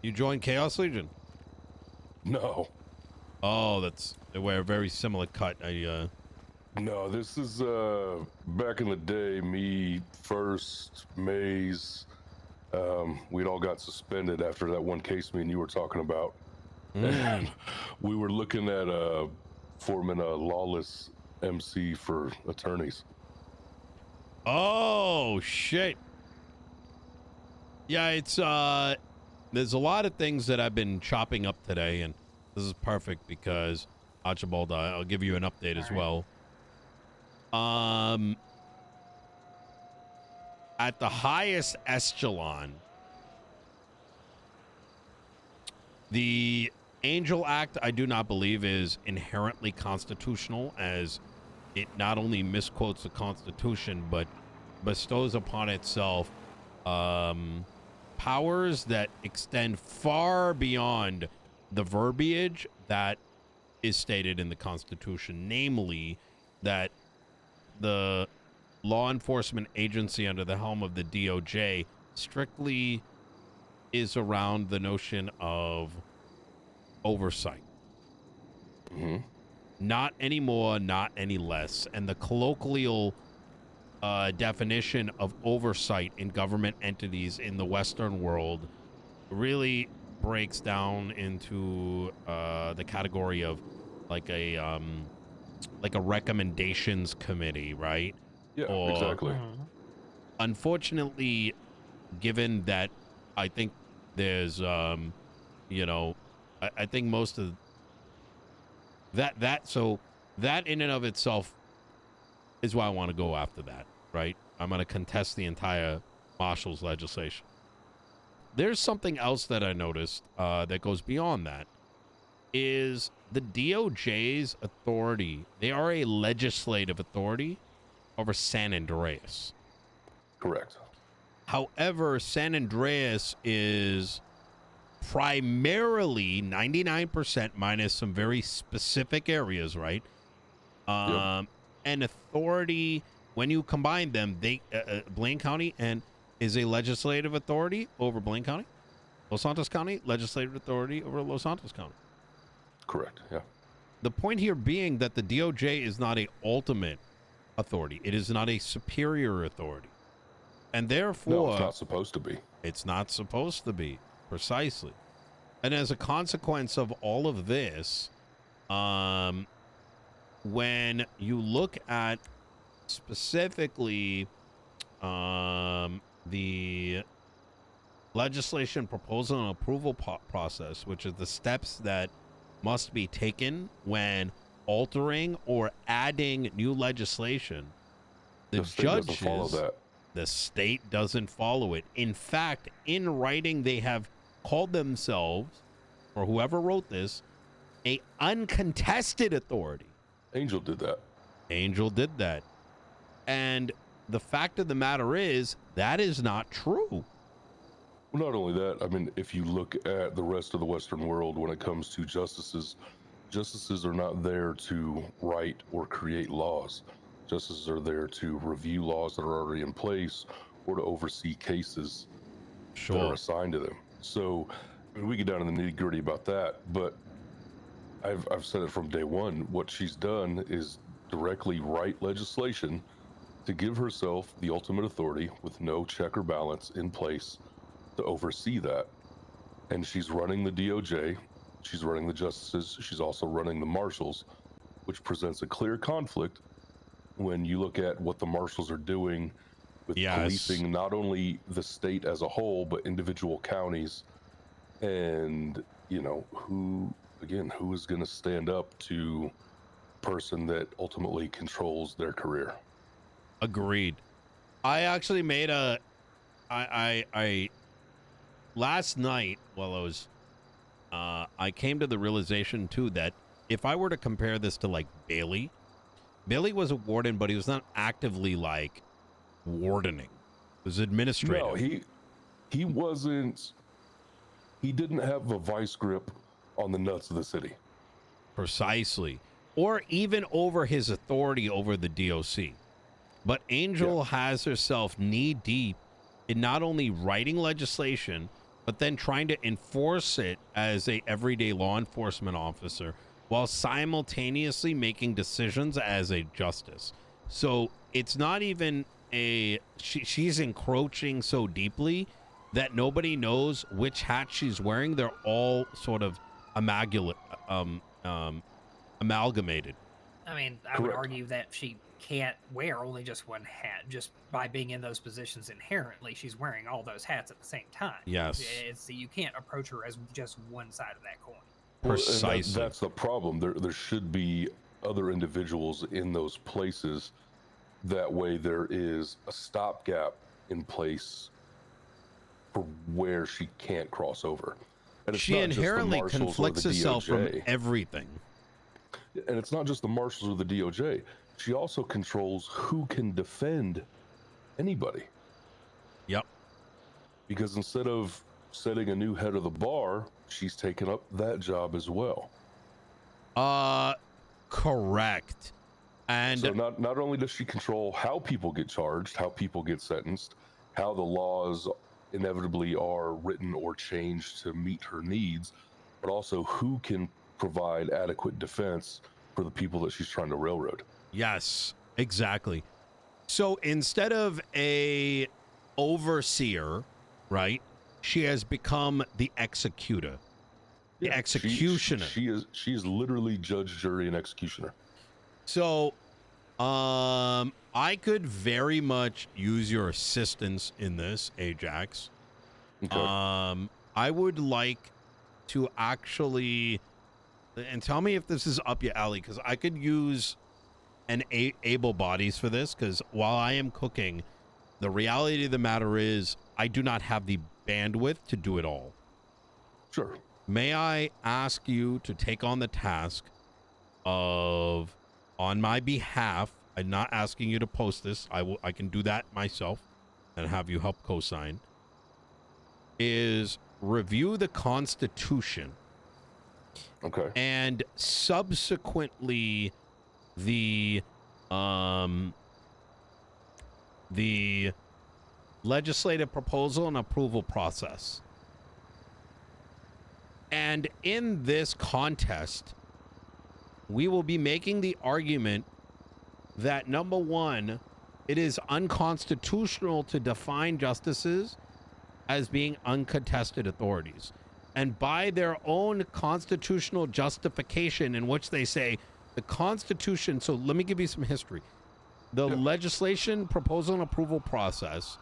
You joined Chaos Legion? No. Oh, they wear a very similar cut. No, this is back in the day, me first, Maze. We'd all got suspended after that one case me and you were talking about. And we were looking at forming a lawless MC for attorneys. Oh, shit. Yeah, it's there's a lot of things that I've been chopping up today, and this is perfect because Archibald, I'll give you an update as well. At the highest echelon, the Angel Act, I do not believe is inherently constitutional, as it not only misquotes the Constitution, but bestows upon itself powers that extend far beyond the verbiage that is stated in the Constitution, namely that the law enforcement agency under the helm of the DOJ strictly is around the notion of oversight. Not any more, not any less. And the colloquial definition of oversight in government entities in the Western world really breaks down into the category of like a recommendations committee, right? Yeah, exactly. Unfortunately, given that I think there's I think most of so that in and of itself is why I want to go after that, right? I'm going to contest the entire Marshals legislation. There's something else that I noticed that goes beyond that, is the DOJ's authority. They are a legislative authority over San Andreas. Correct. However, San Andreas is primarily 99% minus some very specific areas, right? Yep. And authority, when you combine them, they Blaine County and is a legislative authority over Blaine County. Los Santos County, legislative authority over Los Santos County. Correct, yeah. The point here being that the DOJ is not a ultimate authority. It is not a superior authority. And therefore... No, it's not supposed to be. It's not supposed to be, precisely. And as a consequence of all of this, when you look at specifically the legislation proposal and approval process, which is the steps that must be taken when altering or adding new legislation, the judges, follow that. The state doesn't follow it. In fact, in writing, they have called themselves, or whoever wrote this, a uncontested authority. Angel did that. Angel did that. And the fact of the matter is, that is not true. Well, not only that, I mean, if you look at the rest of the Western world when it comes to justices, justices are not there to write or create laws. Justices are there to review laws that are already in place or to oversee cases that are assigned to them. So, I mean, we get down to the nitty-gritty about that, but I've said it from day one. What she's done is directly write legislation to give herself the ultimate authority with no check or balance in place to oversee that. And she's running the DOJ, she's running the justices, she's also running the marshals, which presents a clear conflict when you look at what the marshals are doing with policing not only the state as a whole, but individual counties. And, you know, who is going to stand up to a person that ultimately controls their career? Agreed. I actually made I last night while I was, I came to the realization too that if I were to compare this to like Bailey was a warden, but he was not actively like wardening. It was administrative. No, he wasn't. He didn't have a vice grip on the nuts of the city. Precisely. Or even over his authority over the DOC. But Angel has herself knee deep in not only writing legislation, but then trying to enforce it as a everyday law enforcement officer while simultaneously making decisions as a justice. So it's not even she's encroaching so deeply that nobody knows which hat she's wearing. They're all sort of amalgamated. I mean, I Correct. would argue that she can't wear only just one hat. Just by being in those positions inherently, she's wearing all those hats at the same time. Yes. You can't approach her as just one side of that coin. Precisely. Well, that's the problem. There should be other individuals in those places. That way there is a stopgap in place for where she can't cross over. And it's She not just the inherently Marshals or conflicts the herself from DOJ. everything. And it's not just the Marshals or the DOJ. She also controls who can defend anybody. Yep. Because instead of setting a new head of the bar, she's taken up that job as well. Correct. And so not only does she control how people get charged, how people get sentenced, how the laws inevitably are written or changed to meet her needs, but also who can provide adequate defense for the people that she's trying to railroad. yes, exactly. So instead of a overseer, right, she has become the executor, the executioner. She is literally judge, jury, and executioner. So, I could very much use your assistance in this, Ajax. Okay. I would like to actually, and tell me if this is up your alley, because I could use an able bodies for this, because while I am cooking, the reality of the matter is I do not have the bandwidth to do it all. Sure. May I ask you to take on the task of, on my behalf, I'm not asking you to post this, I can do that myself and have you help co-sign, is review the Constitution. Okay. And subsequently the legislative proposal and approval process. And in this contest, we will be making the argument that, number one, it is unconstitutional to define justices as being uncontested authorities. And by their own constitutional justification, in which they say the Constitution, so let me give you some history. The legislation proposal and approval process,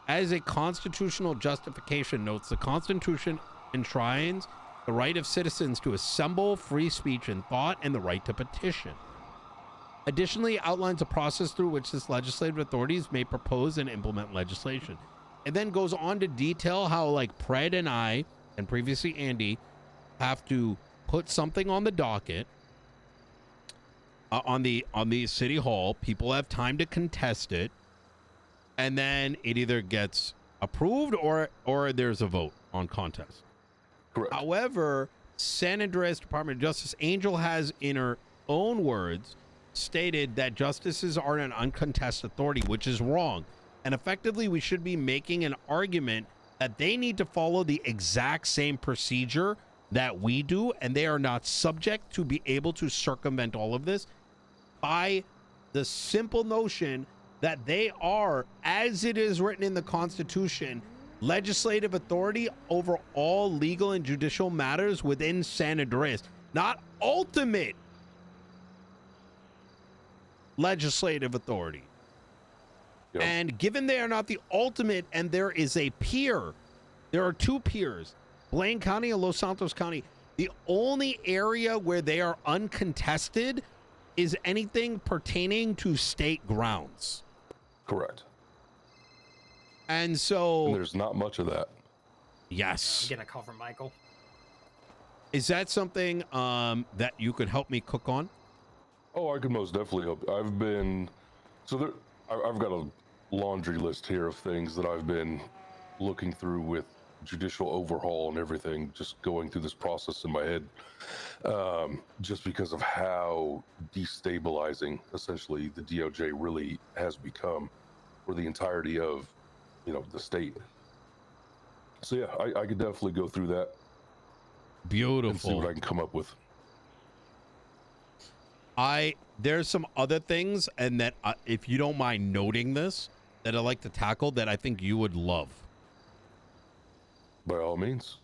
as a constitutional justification, notes the Constitution enshrines the right of citizens to assemble, free speech and thought, and the right to petition. Additionally, outlines a process through which this legislative authorities may propose and implement legislation. It then goes on to detail how, like, Pred and I, and previously Andy, have to put something on the docket, on the city hall. People have time to contest it, and then it either gets approved or there's a vote on contest. Correct. However, San Andreas Department of Justice, Angel has, in her own words, stated that justices are an uncontested authority, which is wrong. And effectively, we should be making an argument that they need to follow the exact same procedure that we do, and they are not subject to be able to circumvent all of this by the simple notion that they are, as it is written in the Constitution, legislative authority over all legal and judicial matters within San Andreas, not ultimate legislative authority. Yep. And given they are not the ultimate, and there is a peer, there are two peers, Blaine County and Los Santos County. The only area where they are uncontested is anything pertaining to state grounds. Correct. And so, And there's not much of that. yes. I'm getting a call from Michael. Is that something that you could help me cook on? Oh, I could most definitely help. I've got a laundry list here of things that I've been looking through with judicial overhaul and everything, just going through this process in my head, just because of how destabilizing essentially the DOJ really has become for the entirety of, the state. So yeah, I could definitely go through that and see Beautiful. what I can come up with. There's some other things, and that if you don't mind noting this, that I like to tackle that I think you would love. By all means.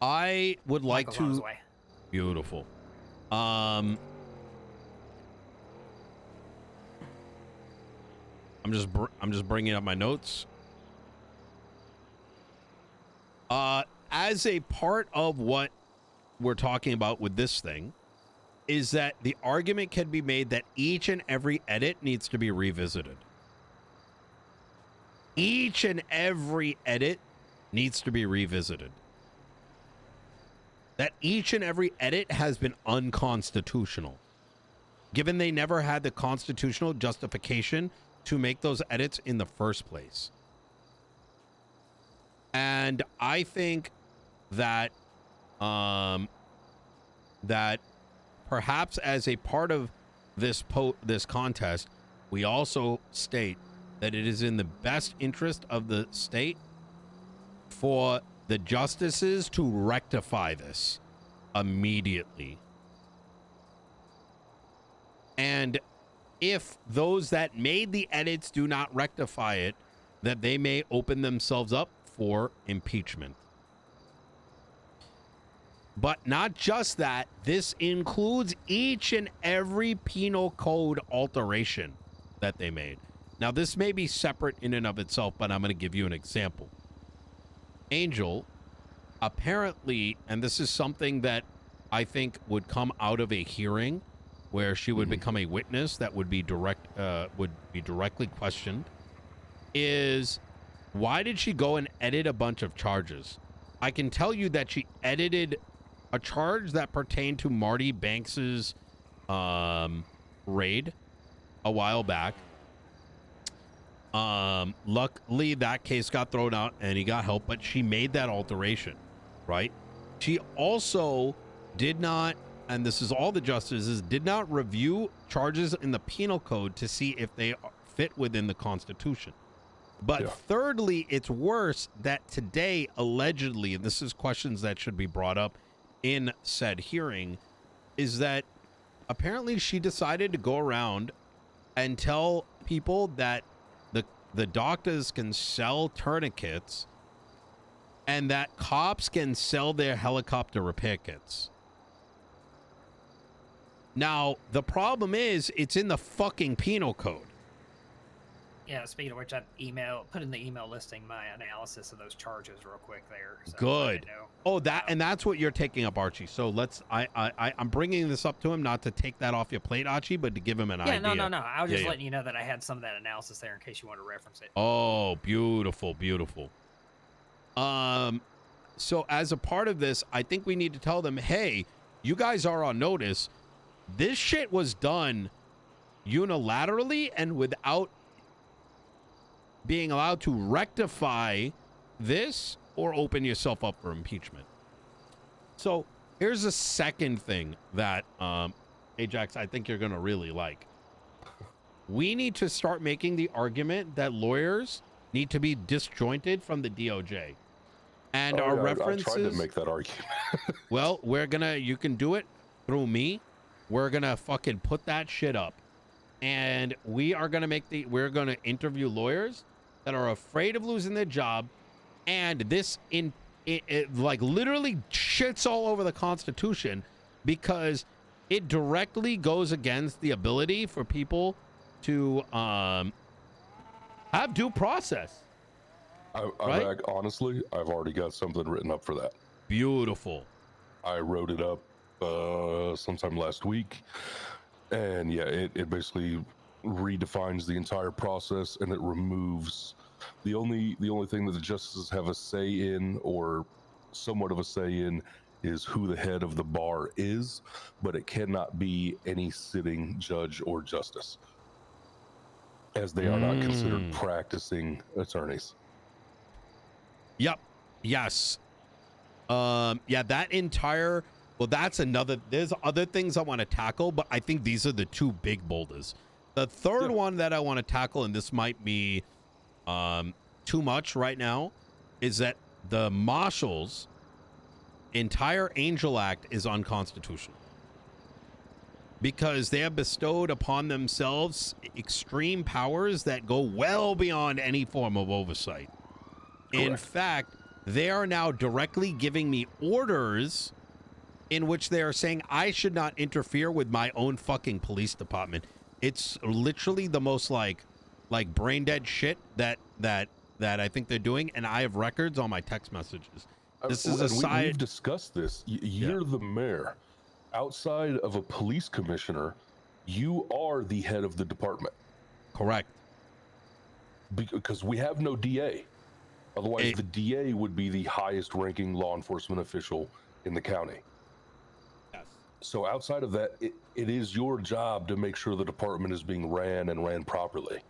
I would like Michael's on his to. way. Beautiful. I'm just bringing up my notes. As a part of what we're talking about with this thing, is that the argument can be made that each and every edit needs to be revisited. Each and every edit needs to be revisited. That each and every edit has been unconstitutional, given they never had the constitutional justification to make those edits in the first place. And I think that that perhaps as a part of this contest, we also state that it is in the best interest of the state for the justices to rectify this immediately. And if those that made the edits do not rectify it, that they may open themselves up for impeachment. But not just that, this includes each and every penal code alteration that they made. Now, this may be separate in and of itself, but I'm going to give you an example. Angel, apparently, and this is something that I think would come out of a hearing where she would become a witness that would be directly questioned, is why did she go and edit a bunch of charges? I can tell you that she edited a charge that pertained to Marty Banks's raid a while back. Luckily, that case got thrown out and he got help, but she made that alteration, right? She also did not, and this is all the justices, did not review charges in the penal code to see if they fit within the Constitution. But thirdly, it's worse that today, allegedly, and this is questions that should be brought up in said hearing, is that apparently she decided to go around and tell people that the doctors can sell tourniquets and that cops can sell their helicopter repair kits. Now, the problem is it's in the fucking penal code. Yeah, speaking of which, I put in the email listing my analysis of those charges real quick there. So Good. Oh, and that's what you're taking up, Archie. So I'm bringing this up to him, not to take that off your plate, Archie, but to give him an idea. No. I was just letting you know that I had some of that analysis there in case you want to reference it. Oh, beautiful, beautiful. So as a part of this, I think we need to tell them, hey, you guys are on notice. This shit was done unilaterally and without being allowed to rectify this or open yourself up for impeachment. So here's a second thing that Ajax, I think you're going to really like. We need to start making the argument that lawyers need to be disjointed from the DOJ. And our references... I tried to make that argument. Well, you can do it through me. We're going to fucking put that shit up. And we're going to interview lawyers that are afraid of losing their job. And this like literally shits all over the Constitution because it directly goes against the ability for people to have due process. Honestly, I've already got something written up for that. Beautiful. I wrote it up sometime last week, and yeah, it basically redefines the entire process, and it removes the only thing that the justices have a say in, or somewhat of a say in, is who the head of the bar is, but it cannot be any sitting judge or justice, as they are not considered practicing attorneys. Yep. Yes. Yeah, that entire... Well, that's another... There's other things I want to tackle, but I think these are the two big boulders. The third one that I want to tackle, and this might be too much right now, is that the Marshals' entire Angel Act is unconstitutional because they have bestowed upon themselves extreme powers that go well beyond any form of oversight. In Correct. fact, they are now directly giving me orders in which they are saying I should not interfere with my own fucking police department. It's literally the most like brain dead shit that I think they're doing, and I have records on my text messages. This is a side. We've discussed this. You're the mayor. Outside of a police commissioner, you are the head of the department. Correct. Because we have no DA. Otherwise, the DA would be the highest ranking law enforcement official in the county. Yes. So outside of that, it is your job to make sure the department is being ran properly.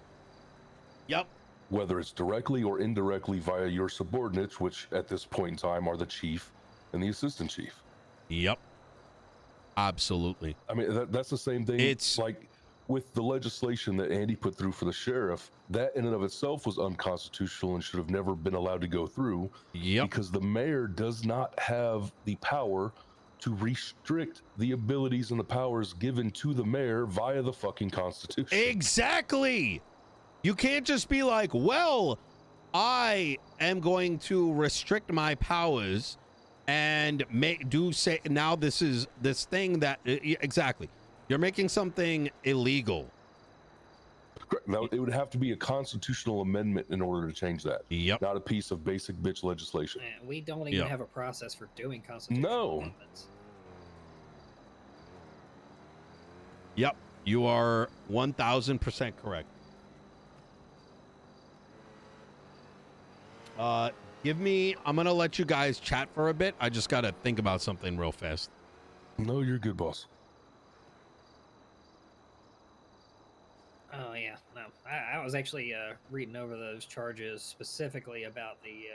Yep. Whether it's directly or indirectly via your subordinates, which at this point in time are the chief and the assistant chief. Yep. Absolutely. I mean, that's the same thing. It's like with the legislation that Andy put through for the sheriff, that in and of itself was unconstitutional and should have never been allowed to go through. Yep. Because the mayor does not have the power to restrict the abilities and the powers given to the mayor via the fucking Constitution. Exactly. You can't just be like, well, I am going to restrict my powers and say now this thing that exactly. You're making something illegal. Now, it would have to be a constitutional amendment in order to change that. Yep. Not a piece of basic bitch legislation. Man, we don't even have a process for doing constitutional No. amendments. Yep. You are 1000% correct. I'm gonna let you guys chat for a bit. I just gotta think about something real fast. No, you're good, boss. Oh yeah, no. I was actually reading over those charges specifically about the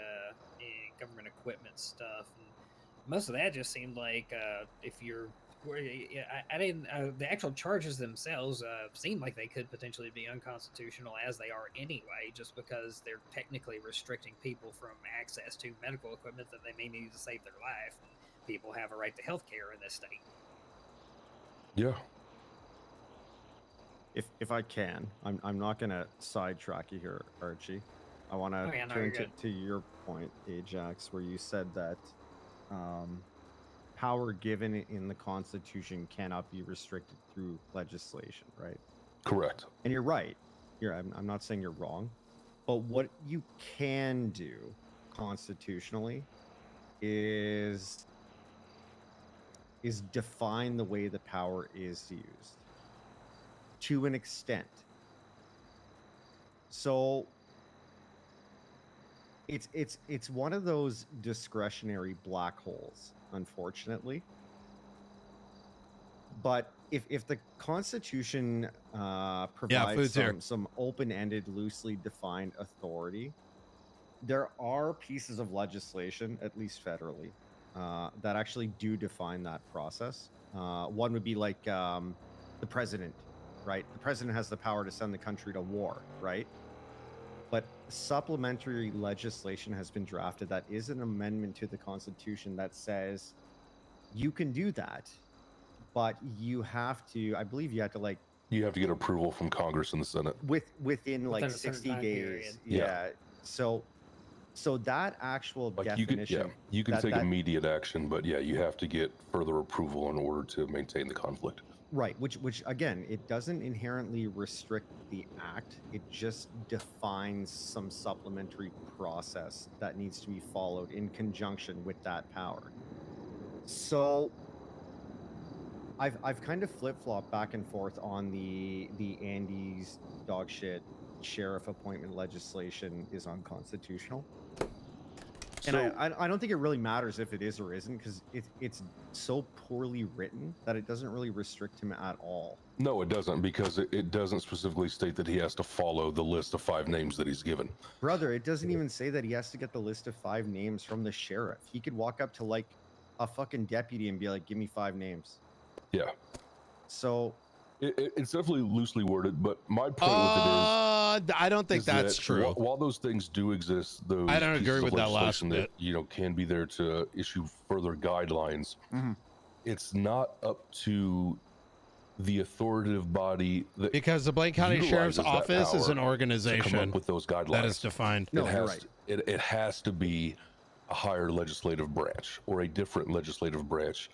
government equipment stuff, and most of that just seemed like if you're, I didn't. The actual charges themselves seem like they could potentially be unconstitutional as they are anyway, just because they're technically restricting people from access to medical equipment that they may need to save their life. People have a right to health care in this state. Yeah. If I can, I'm not gonna sidetrack you here, Archie. I want to turn to your point, Ajax, where you said that power given in the Constitution cannot be restricted through legislation, right? Correct. And you're right. I'm not saying you're wrong, but what you can do constitutionally is define the way the power is used to an extent. So it's one of those discretionary black holes, unfortunately. But if the Constitution provides some open-ended, loosely defined authority, there are pieces of legislation, at least federally, that actually do define that process. One would be like the president, right? The president has the power to send the country to war, right? But supplementary legislation has been drafted that is an amendment to the Constitution that says you can do that, but you have to, I believe you have to like... You have to get approval from Congress and the Senate. Within like 60 days. Yeah. So that actual like definition... You can take immediate action, but yeah, you have to get further approval in order to maintain the conflict. Right, which again, it doesn't inherently restrict the act. It just defines some supplementary process that needs to be followed in conjunction with that power. So I've kind of flip-flopped back and forth on the Andy's dog shit sheriff appointment legislation is unconstitutional. And I don't think it really matters if it is or isn't, because it's so poorly written that it doesn't really restrict him at all. No, it doesn't, because it doesn't specifically state that he has to follow the list of 5 names that he's given. Brother, it doesn't even say that he has to get the list of 5 names from the sheriff. He could walk up to like a fucking deputy and be like, give me 5 names. Yeah. So... It's definitely loosely worded, but my point with it is... I don't think is that's that true. While those things do exist, those I don't agree pieces with of that last legislation bit. that can be there to issue further guidelines. It's not up to the authoritative body that Because the Blaine County Sheriff's utilizes that Office is an power to come organization up with those guidelines. that is defined. No, it you're has right. it has to be a higher legislative branch or a different legislative branch,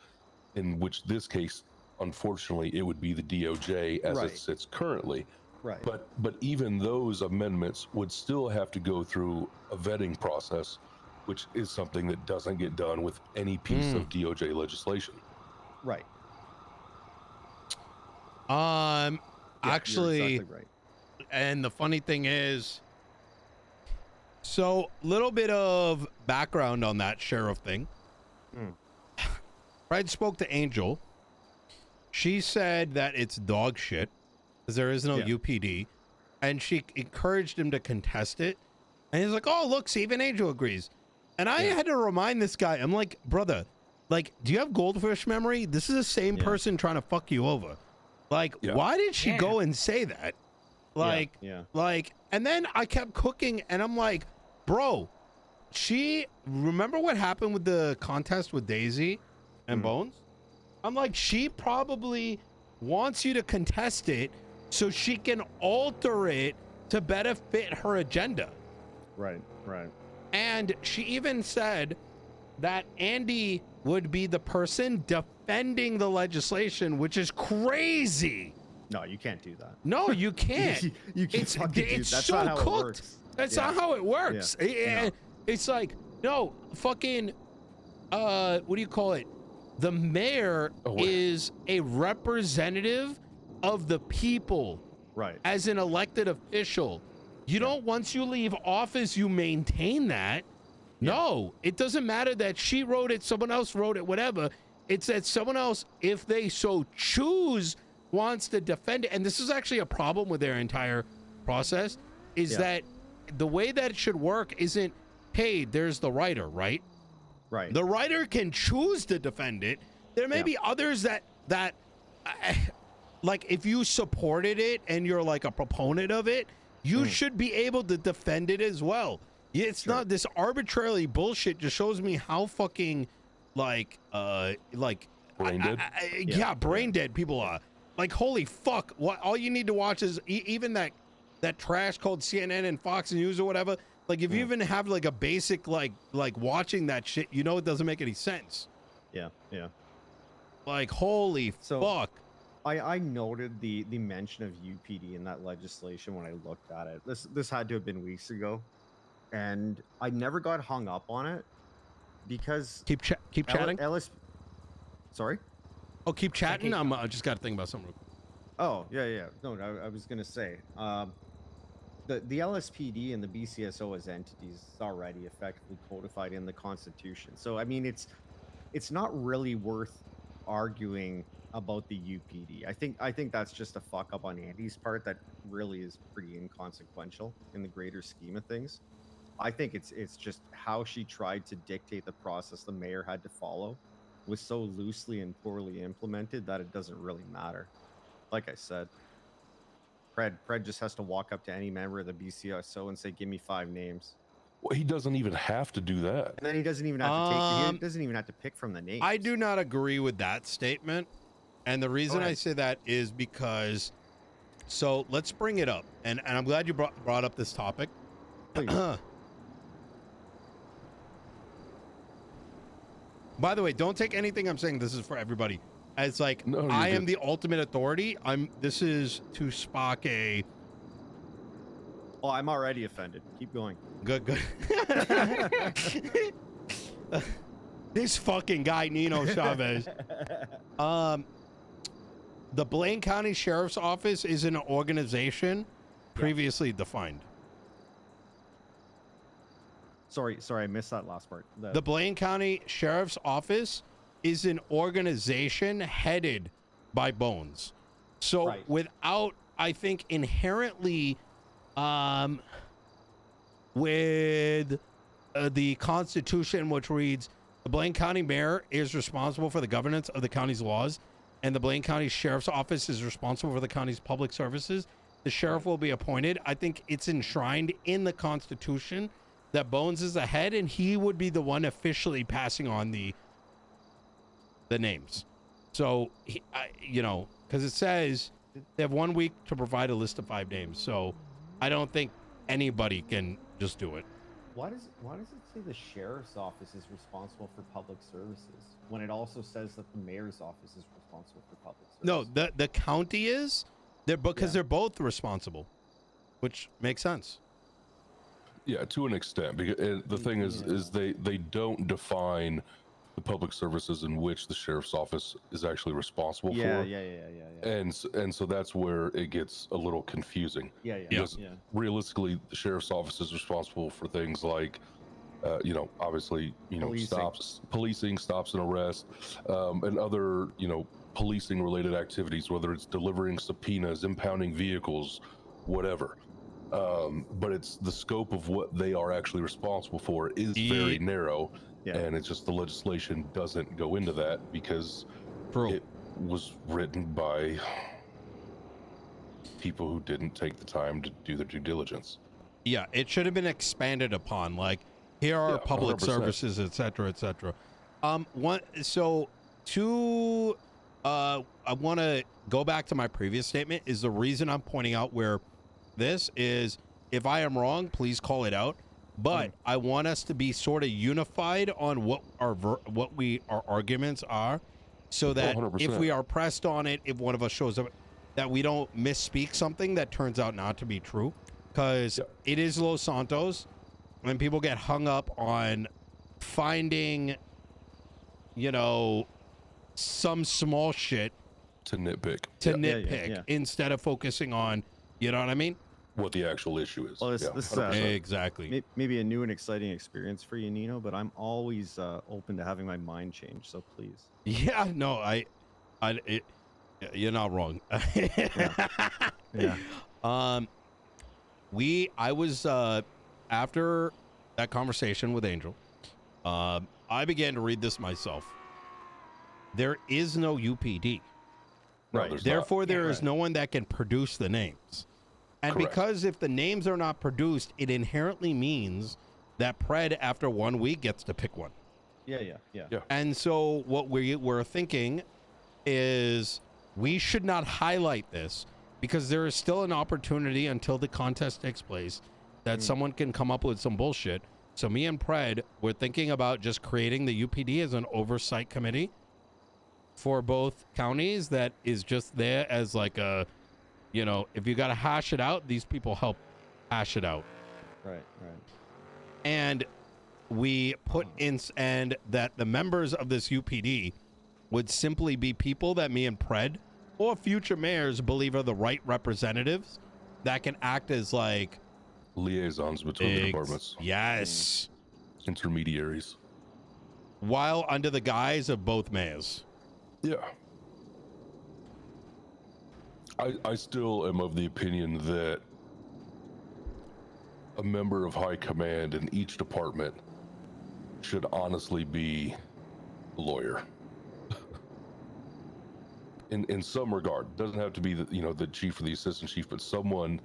in which this case, unfortunately, it would be the DOJ as Right. it sits currently. Right. But even those amendments would still have to go through a vetting process, which is something that doesn't get done with any piece of DOJ legislation. Right. Yeah, actually, you're exactly right. and the funny thing is, so little bit of background on that sheriff thing. Fred spoke to Angel. She said that it's dog shit because there is no UPD, and she encouraged him to contest it. And he's like, "Oh, look, see, even Angel agrees." And I had to remind this guy. I'm like, "Brother, like, do you have goldfish memory? This is the same person trying to fuck you over. Like, why did she go and say that? Like, like." And then I kept cooking, and I'm like, "Bro, she remember what happened with the contest with Daisy and Bones? I'm like, she probably wants you to contest it so she can alter it to better fit her agenda." Right. And she even said that Andy would be the person defending the legislation, which is crazy. No, you can't do that. No, you can't. You can't It's fucking do it's that's so not how cooked. it works. That's not how it works. It's like, no, fucking, what do you call it? The mayor is a representative of the people. Right. As an elected official. You don't, once you leave office, you maintain that. No, it doesn't matter that she wrote it, someone else wrote it, whatever. It's that someone else, if they so choose, wants to defend it. And this is actually a problem with their entire process, is that the way that it should work isn't, hey, there's the writer, right? Right. The writer can choose to defend it. There may be others that like, if you supported it and you're like a proponent of it, you should be able to defend it as well. It's not this arbitrarily bullshit. Just shows me how fucking brain dead. Brain dead people are. Like, holy fuck! What all you need to watch is even that trash called CNN and Fox News or whatever. Like, if you even have like a basic like watching that shit, you know it doesn't make any sense. Yeah. Like, holy fuck. I noted the mention of UPD in that legislation when I looked at it. This had to have been weeks ago, and I never got hung up on it because keep chatting. Sorry. Oh, keep chatting. I just got to think about something. Oh yeah. No, I was gonna say the LSPD and the BCSO as entities is already effectively codified in the Constitution. So I mean, it's not really worth arguing about the UPD. I think that's just a fuck up on Andy's part that really is pretty inconsequential in the greater scheme of things. I think it's just how she tried to dictate the process the mayor had to follow was so loosely and poorly implemented that it doesn't really matter. Like I said, Fred just has to walk up to any member of the BCSO and say, "Give me 5 names." Well, he doesn't even have to do that. And then he doesn't even have to he doesn't even have to pick from the names. I do not agree with that statement. And the reason I say that is because, so let's bring it up. And I'm glad you brought up this topic. By the way, don't take anything I'm saying. This is for everybody. As like, no, I am the ultimate authority. This is to Spock a. Oh, I'm already offended. Keep going. Good. This fucking guy, Nino Chavez. The Blaine County Sheriff's Office is an organization previously defined. Sorry, I missed that last part. The Blaine County Sheriff's Office is an organization headed by Bones. So without, I think, inherently with the Constitution, which reads, the Blaine County Mayor is responsible for the governance of the county's laws, and the Blaine County Sheriff's Office is responsible for the county's public services. the sheriff will be appointed. I think it's enshrined in the Constitution that Bones is ahead, and he would be the one officially passing on the names. So, you know, because it says they have 1 week to provide a list of 5 names. So I don't think anybody can just do it. Why does it say the sheriff's office is responsible for public services when it also says that the mayor's office is responsible for public services? No, the county is they're they're both responsible, which makes sense. Yeah, to an extent, because the thing is they don't define the public services in which the sheriff's office is actually responsible for. Yeah. And so that's where it gets a little confusing. Because realistically, the sheriff's office is responsible for things like, you know, obviously, you know, policing, stops and arrests, and other, you know, policing related activities, whether it's delivering subpoenas, impounding vehicles, whatever. But it's the scope of what they are actually responsible for is very narrow. And it's just the legislation doesn't go into that because it was written by people who didn't take the time to do their due diligence. Yeah, it should have been expanded upon. Like, here are public 100%. services, et cetera, et cetera. I want to go back to my previous statement. Is the reason I'm pointing out where this is, if I am wrong, please call it out. But I want us to be sort of unified on what our arguments are, so that 100%. if we are pressed on it, if one of us shows up, that we don't misspeak something that turns out not to be true, because it is Los Santos, and people get hung up on finding, you know, some small shit to nitpick. Instead of focusing on, you know what I mean? What the actual issue is. Well, this exactly. Maybe a new and exciting experience for you, Nino, but I'm always open to having my mind changed, so please. Yeah, no, you're not wrong. I was after that conversation with Angel, I began to read this myself. There is no UPD. Right. Therefore, there is no one that can produce the names. And because if the names are not produced, it inherently means that Pred, after 1 week, gets to pick one. Yeah. And so what we're thinking is we should not highlight this, because there is still an opportunity until the contest takes place that someone can come up with some bullshit. So me and Pred, we're thinking about just creating the UPD as an oversight committee for both counties that is just there as like a, you know, if you got to hash it out, these people help hash it out. Right. And we put in, and that the members of this UPD would simply be people that me and Pred or future mayors believe are the right representatives that can act as like liaisons between the departments. Yes. Intermediaries. While under the guise of both mayors. Yeah. I still am of the opinion that a member of high command in each department should honestly be a lawyer. In some regard. Doesn't have to be the chief or the assistant chief, but someone,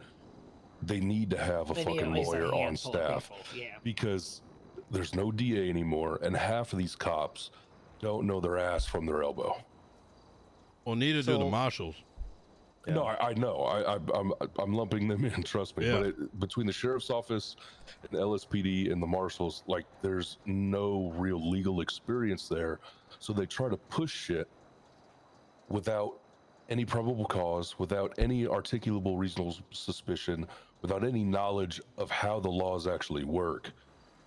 they need to have a fucking lawyer on staff. Because there's no DA anymore, and half of these cops don't know their ass from their elbow. Well, neither do the marshals. Yeah. No, I know. I'm lumping them in. Trust me. Yeah. But between the sheriff's office and the LSPD and the marshals, like, there's no real legal experience there, so they try to push shit without any probable cause, without any articulable reasonable suspicion, without any knowledge of how the laws actually work,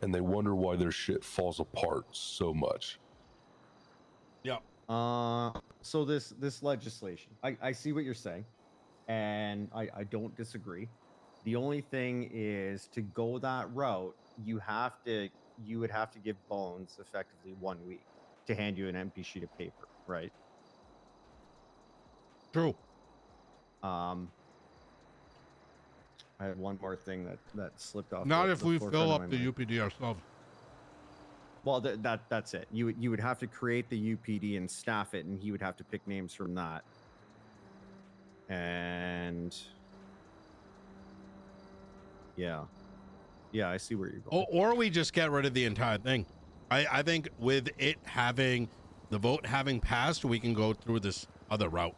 and they wonder why their shit falls apart so much. Yeah. So this legislation, I see what you're saying, and I don't disagree. The only thing is, to go that route, you would have to give Bones effectively 1 week to hand you an empty sheet of paper, right? True. I had one more thing that slipped off. Not if we fill up the UPD ourselves. Well, that's it. You would have to create the UPD and staff it, and he would have to pick names from that. And Yeah. Yeah, I see where you're going. Or we just get rid of the entire thing. I think with it having the vote having passed, we can go through this other route.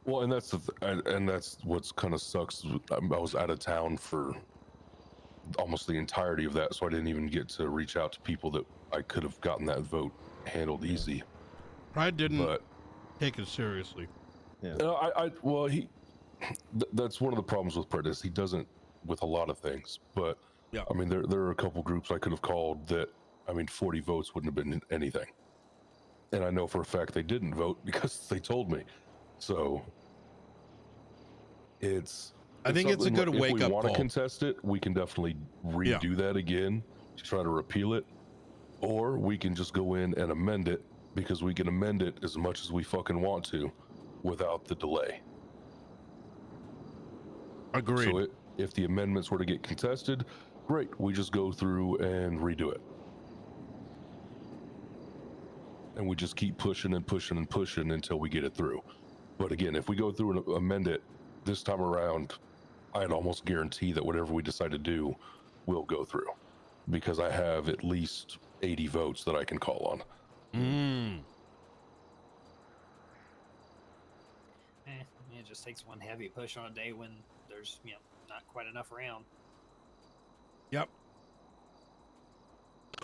Well, and that's what's kind of sucks. I was out of town for almost the entirety of that, so I didn't even get to reach out to people that I could have gotten that vote handled easy. I didn't take it seriously. Yeah. That's one of the problems with Prentice. He doesn't with a lot of things, but yeah. I mean, there are a couple groups I could have called that, 40 votes wouldn't have been anything. And I know for a fact they didn't vote because they told me. So I think it's a good wake-up call. If we want to contest it, we can definitely redo that again to try to repeal it. Or we can just go in and amend it, because we can amend it as much as we fucking want to without the delay. Agreed. So if the amendments were to get contested, great, we just go through and redo it. And we just keep pushing and pushing and pushing until we get it through. But again, if we go through and amend it this time around, I'd almost guarantee that whatever we decide to do will go through, because I have at least 80 votes that I can call on. It just takes one heavy push on a day when there's not quite enough around. Yep.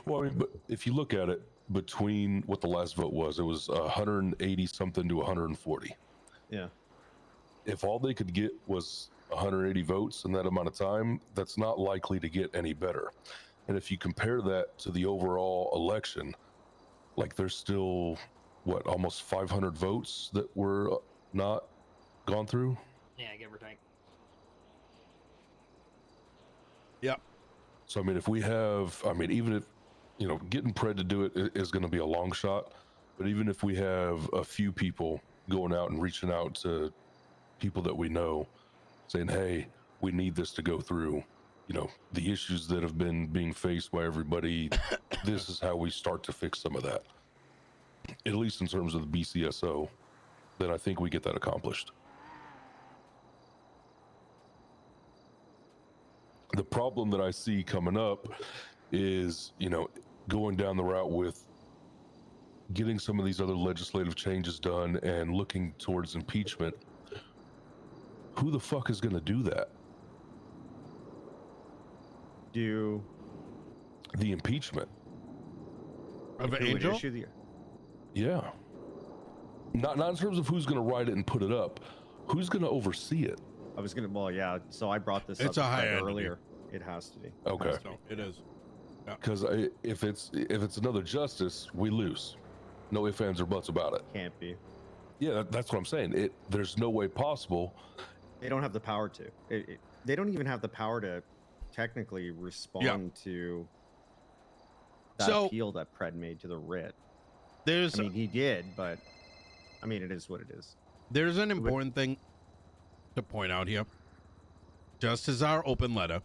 Well, but if you look at it, between what the last vote was, it was 180 something to 140. Yeah. If all they could get was 180 votes in that amount of time, that's not likely to get any better. And if you compare that to the overall election, like there's still almost 500 votes that were not gone through. Yeah, give or take. Yep. So if we have, even if getting Pred to do it is going to be a long shot, but even if we have a few people going out and reaching out to people that we know, saying, hey, we need this to go through, the issues that have been being faced by everybody, this is how we start to fix some of that, at least in terms of the BCSO, then I think we get that accomplished. The problem that I see coming up is, going down the route with getting some of these other legislative changes done and looking towards impeachment. Who the fuck is going to do that? Do the impeachment of Angel? Yeah. Not in terms of who's going to write it and put it up. Who's going to oversee it? I was going to, so I brought this up earlier. It has to be. Okay. It is. Because if it's another justice, we lose. No ifs, ands, or buts about it. Can't be. Yeah, that's what I'm saying. There's no way possible. They don't have the power to. They don't even have the power to technically respond to that appeal that Pred made to the writ. He did, but it is what it is. There's an important thing to point out here. Just as our open letter,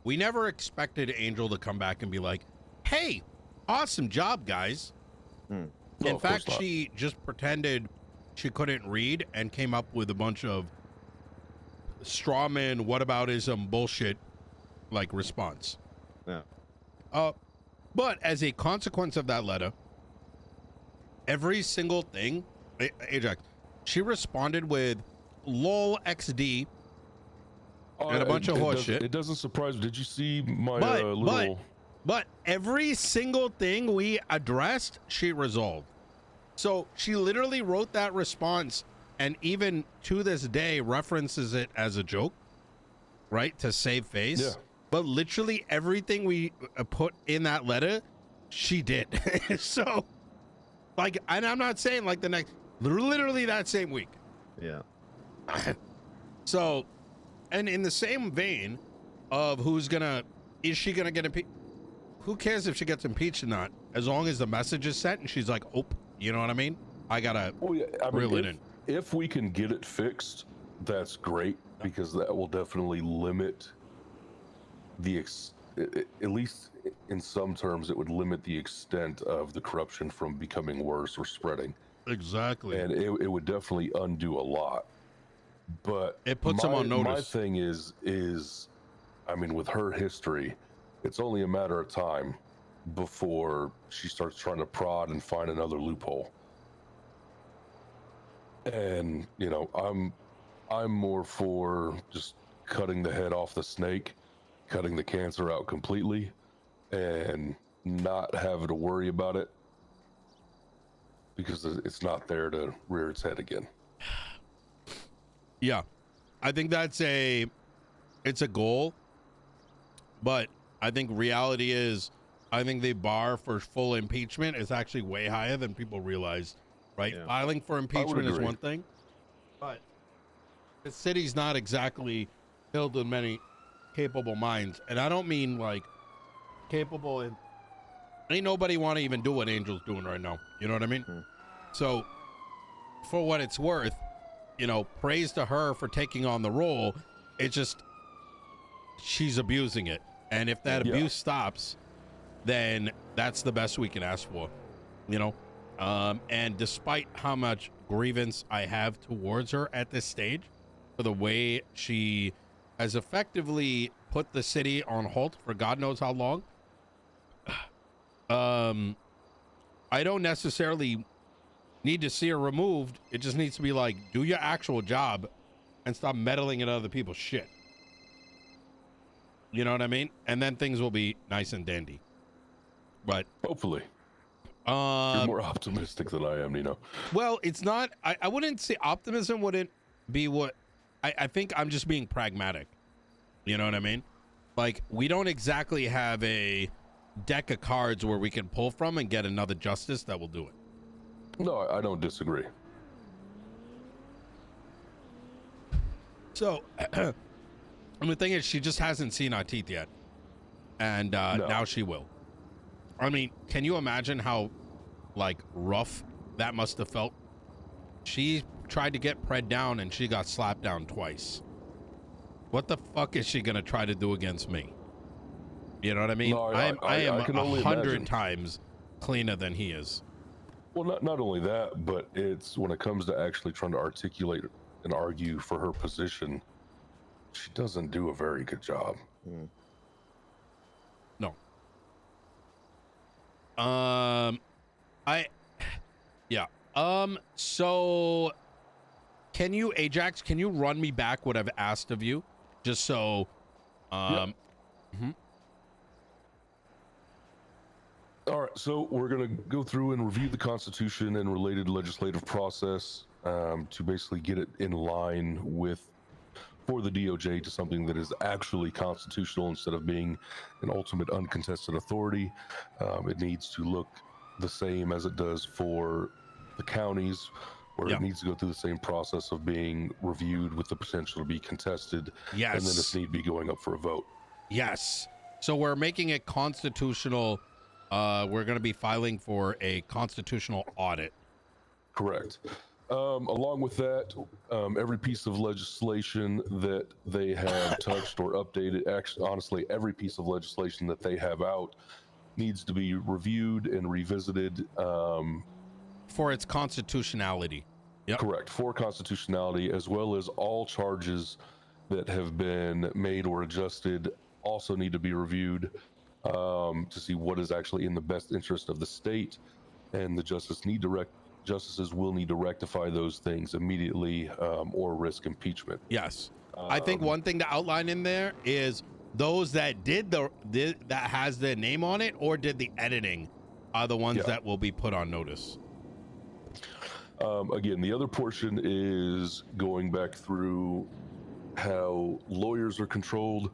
we never expected Angel to come back and be like, hey, awesome job, guys. In fact, she just pretended she couldn't read and came up with a bunch of strawman whataboutism bullshit like response. Yeah. But as a consequence of that letter, every single thing, Ajax, she responded with lol XD and a bunch of horse shit. It doesn't surprise me. Did you see my little... But every single thing we addressed, she resolved. So she literally wrote that response and even to this day references it as a joke, right? To save face. Yeah. But literally everything we put in that letter, she did. So, and I'm not saying the next, literally that same week. Yeah. So, and in the same vein of is she gonna get impeached? Who cares if she gets impeached or not? As long as the message is sent and she's like, oh, you know what I mean? I gotta reel it in. If we can get it fixed, that's great, because that will definitely limit at least in some terms, it would limit the extent of the corruption from becoming worse or spreading. Exactly. And it would definitely undo a lot. But it puts them on notice. My thing is I mean, with her history, it's only a matter of time before she starts trying to prod and find another loophole. And, you know, I'm more for just cutting the head off the snake, cutting the cancer out completely, and not having to worry about it because it's not there to rear its head again. Yeah, I think it's a goal, but I think reality is, I think the bar for full impeachment is actually way higher than people realize, right? Yeah. Filing for impeachment is agree. one thing, but the city's not exactly filled with many capable minds. And I don't mean like capable in, ain't nobody want to even do what Angel's doing right now. You know what I mean? So for what it's worth, you know, praise to her for taking on the role. It's just, she's abusing it. And if that abuse stops, then that's the best we can ask for, you know? And despite how much grievance I have towards her at this stage, for the way she has effectively put the city on hold for God knows how long, I don't necessarily need to see her removed. It just needs to be like, do your actual job and stop meddling in other people's shit. You know what I mean? And then things will be nice and dandy. But hopefully, you're more optimistic than I am, Nino. Well, it's not. I wouldn't say optimism wouldn't be what I think. I'm just being pragmatic. You know what I mean? Like, we don't exactly have a deck of cards where we can pull from and get another justice that will do it. No, I don't disagree. So, and the thing is, she just hasn't seen our teeth yet. And now she will. I mean, can you imagine how, like, rough that must have felt? She tried to get Pred down and she got slapped down twice. What the fuck is she going to try to do against me? You know what I mean? No, I am can only 100 imagine. times cleaner than he is. Well, not only that, but it's when it comes to actually trying to articulate and argue for her position, she doesn't do a very good job. No. So can you, Ajax, can you run me back what I've asked of you? Just so, All right, so we're going to go through and review the Constitution and related legislative process to basically get it in line with, for the DOJ, to something that is actually constitutional instead of being an ultimate uncontested authority. It needs to look the same as it does for the counties, where it needs to go through the same process of being reviewed with the potential to be contested. Yes. And then if need be, going up for a vote. Yes. So we're making it constitutional. We're going to be filing for a constitutional audit. Correct. Along with that, every piece of legislation that they have touched or updated, actually, honestly, every piece of legislation that they have out needs to be reviewed and revisited. For its constitutionality. Yep. Correct. For constitutionality, as well as all charges that have been made or adjusted also need to be reviewed to see what is actually in the best interest of the state, and the justices will need to rectify those things immediately or risk impeachment. Yes. I think one thing to outline in there is those that that has their name on it or did the editing are the ones that will be put on notice. Again, the other portion is going back through how lawyers are controlled.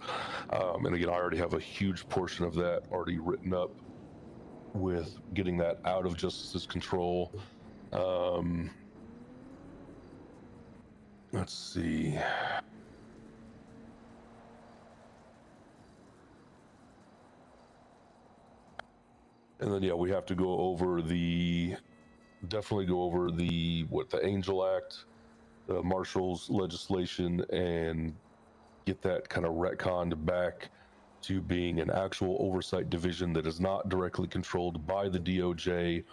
And again, I already have a huge portion of that already written up with getting that out of justice's control. Let's see. And then, we have to go over definitely go over the Angel Act, the Marshals legislation, and get that kind of retconned back to being an actual oversight division that is not directly controlled by the DOJ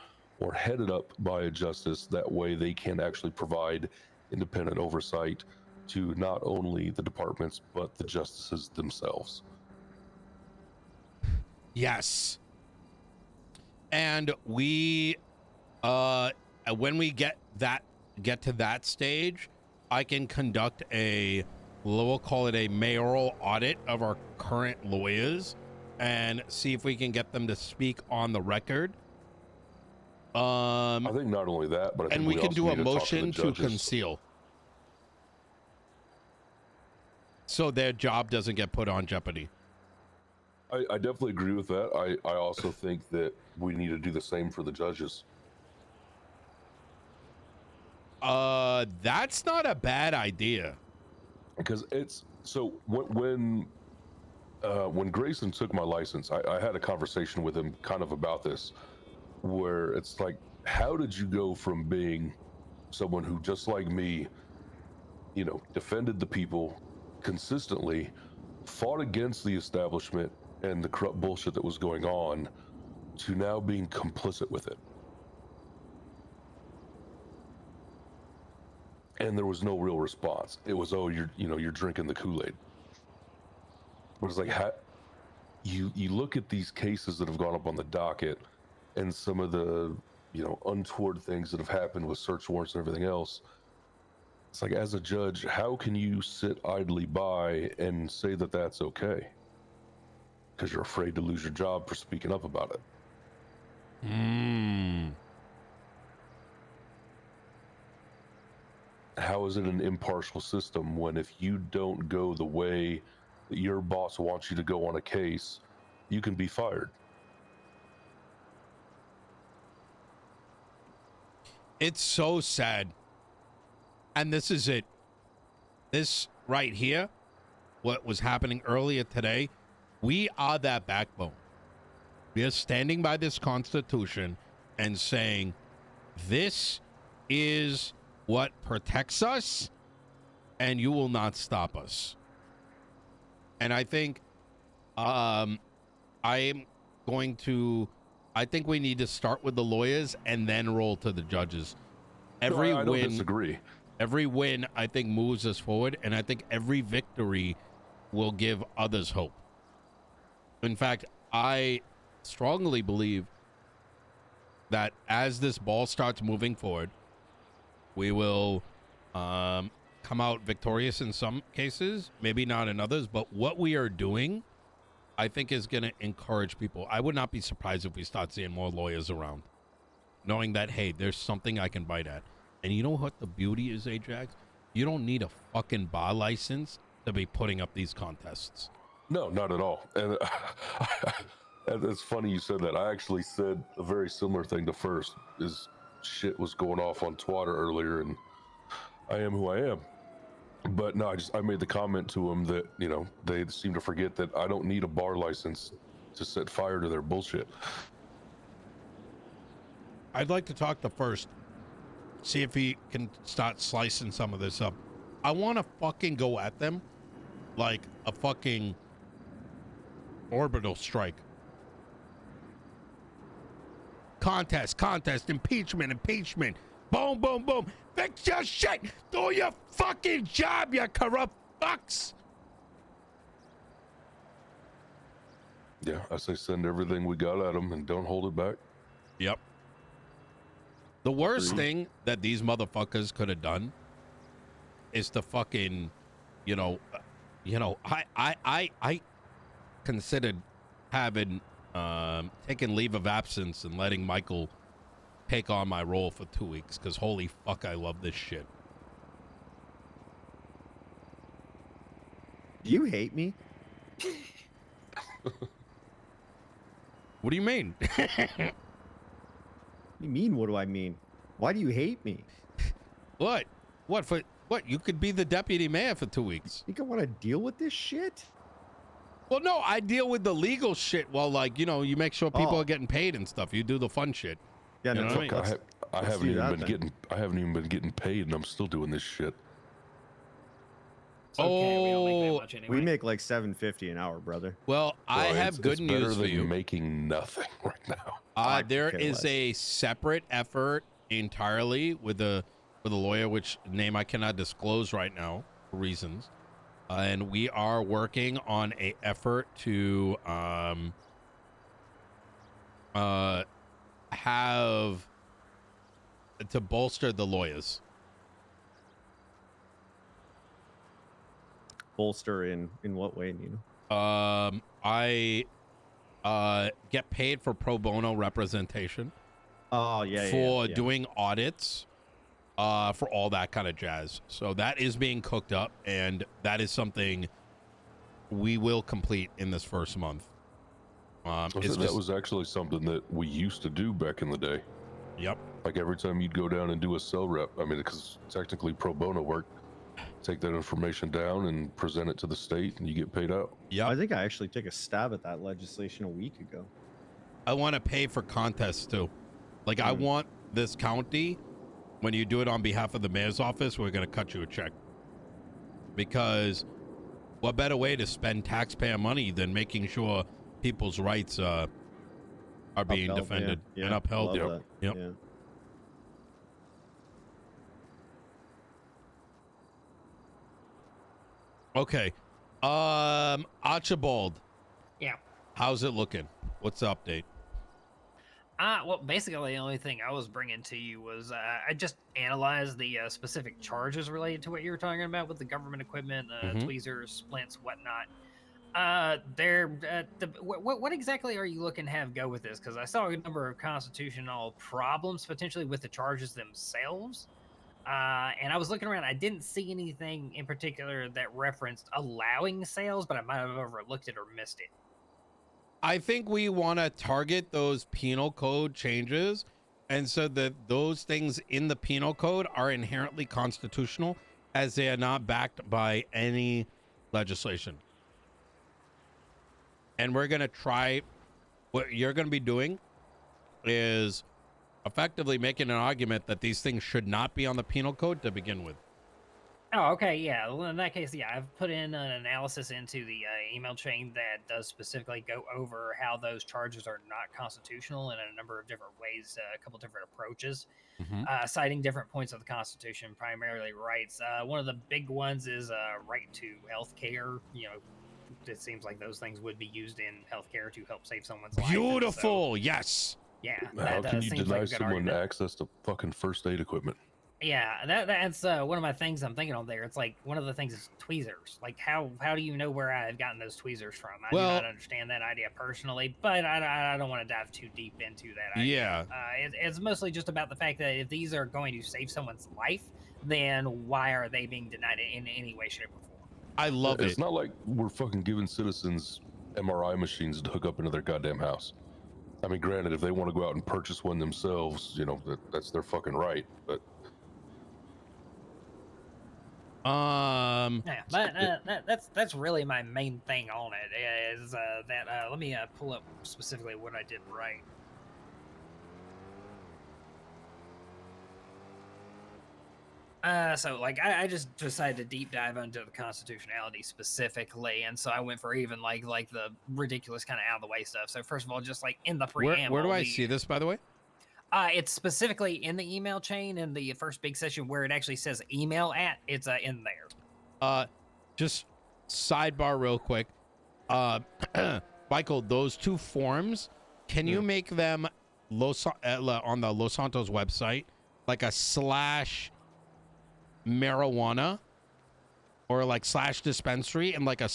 or headed up by a justice. That way they can actually provide independent oversight to not only the departments, but the justices themselves. Yes. And we, when we get to that stage, I can conduct we'll call it a mayoral audit of our current lawyers and see if we can get them to speak on the record. I think not only that, but I think and we can also do a need to talk motion the to judges. conceal, so their job doesn't get put on jeopardy. I definitely agree with that. I also think that we need to do the same for the judges. That's not a bad idea. Because it's so when Grayson took my license, I had a conversation with him kind of about this, where it's like, how did you go from being someone who, just like me, you know, defended the people consistently, fought against the establishment and the corrupt bullshit that was going on, to now being complicit with it? And there was no real response. It was, oh, you're drinking the Kool-Aid. But it's like, you look at these cases that have gone up on the docket, and some of the, you know, untoward things that have happened with search warrants and everything else. It's like, as a judge, how can you sit idly by and say that that's okay? Because you're afraid to lose your job for speaking up about it. How is it an impartial system when, if you don't go the way that your boss wants you to go on a case, you can be fired? It's so sad. And this is it. This right here, what was happening earlier today, we are that backbone. We are standing by this Constitution and saying, this is what protects us, and you will not stop us. And I think I think we need to start with the lawyers and then roll to the judges. I don't disagree. Every win, I think, moves us forward, and I think every victory will give others hope. In fact, I strongly believe that as this ball starts moving forward, we will come out victorious in some cases, maybe not in others, but what we are doing, I think, is going to encourage people. I would not be surprised if we start seeing more lawyers around, knowing that, hey, there's something I can bite at. And you know what the beauty is, Ajax? You don't need a fucking bar license to be putting up these contests. No, not at all. And it's funny you said that. I actually said a very similar thing to First. His shit was going off on Twitter earlier, and I am who I am. But no, I made the comment to him that, you know, they seem to forget that I don't need a bar license to set fire to their bullshit. I'd like to talk to First, see if he can start slicing some of this up. I want to fucking go at them like a fucking orbital strike. Contest, impeachment. Boom, boom, boom. Fix your shit. Do your fucking job, you corrupt fucks. Yeah, I say send everything we got at them and don't hold it back. Yep. The worst thing that these motherfuckers could have done is to fucking, I considered having taken leave of absence and letting Michael take on my role for 2 weeks, because holy fuck, I love this shit. Do you hate me? What do you mean? What do you mean, what do I mean? Why do you hate me? What? What? You could be the deputy mayor for 2 weeks. You think I want to deal with this shit? Well, no, I deal with the legal shit while, you make sure people are getting paid and stuff. You do the fun shit. Yeah, no, I haven't even been getting paid, and I'm still doing this shit. It's okay, we don't make that much anyway. We make like $7.50 an hour, brother. Well, I have good news for you. Making nothing right now. There is a separate effort entirely with a lawyer, which name I cannot disclose right now, reasons. And we are working on a effort to have to bolster the lawyers. Bolster in what way, Nino? I get paid for pro bono representation. Oh yeah, for yeah. doing audits, for all that kind of jazz. So that is being cooked up, and that is something we will complete in this first month. That was actually something that we used to do back in the day. Yep. Like every time you'd go down and do a cell rep, I mean, because technically pro bono work, take that information down and present it to the state, and you get paid out. Yep. I think I actually took a stab at that legislation a week ago. I want to pay for contests too. Like I want this county, when you do it on behalf of the mayor's office, we're going to cut you a check. Because what better way to spend taxpayer money than making sure people's rights are being Upheld, defended yeah. and upheld. Love that. Yep. Yeah. Okay. Archibald. Yeah. How's it looking? What's the update? Well, basically, the only thing I was bringing to you was I just analyzed the specific charges related to what you were talking about with the government equipment, tweezers, splints, whatnot. What exactly are you looking to have go with this? Because I saw a number of constitutional problems potentially with the charges themselves. And I was looking around. I didn't see anything in particular that referenced allowing sales, but I might have overlooked it or missed it. I think we want to target those penal code changes, and so that those things in the penal code are inherently constitutional, as they are not backed by any legislation. And we're going to try, what you're going to be doing is effectively making an argument that these things should not be on the penal code to begin with. Oh, okay, yeah. Well, in that case, yeah, I've put in an analysis into the email chain that does specifically go over how those charges are not constitutional in a number of different ways, a couple different approaches, citing different points of the Constitution, primarily rights. One of the big ones is right to health care. You know, it seems like those things would be used in healthcare to help save someone's life. Beautiful, yes. Yeah. How can you deny like someone argument. access to fucking first aid equipment? Yeah, that's one of my things I'm thinking on there. It's like one of the things is tweezers. Like how do you know where I've gotten those tweezers from? I do not understand that idea personally, but I don't want to dive too deep into that idea. Yeah. It's mostly just about the fact that if these are going to save someone's life, then why are they being denied it in any way, shape, or form? I love it. It's not like we're fucking giving citizens MRI machines to hook up into their goddamn house. I mean, granted, if they want to go out and purchase one themselves, you know, that's their fucking right, but yeah, that's really my main thing on it is that let me pull up specifically what I did right. So like I just decided to deep dive into the constitutionality specifically, and so I went for even like the ridiculous kind of out of the way stuff. So first of all, just like in the preamble, where do I see this, by the way? It's specifically in the email chain in the first big session where it actually says email at. It's in there. Just sidebar real quick. Michael, those two forms, can you make them on the Los Santos website like a /marijuana or like /dispensary and like a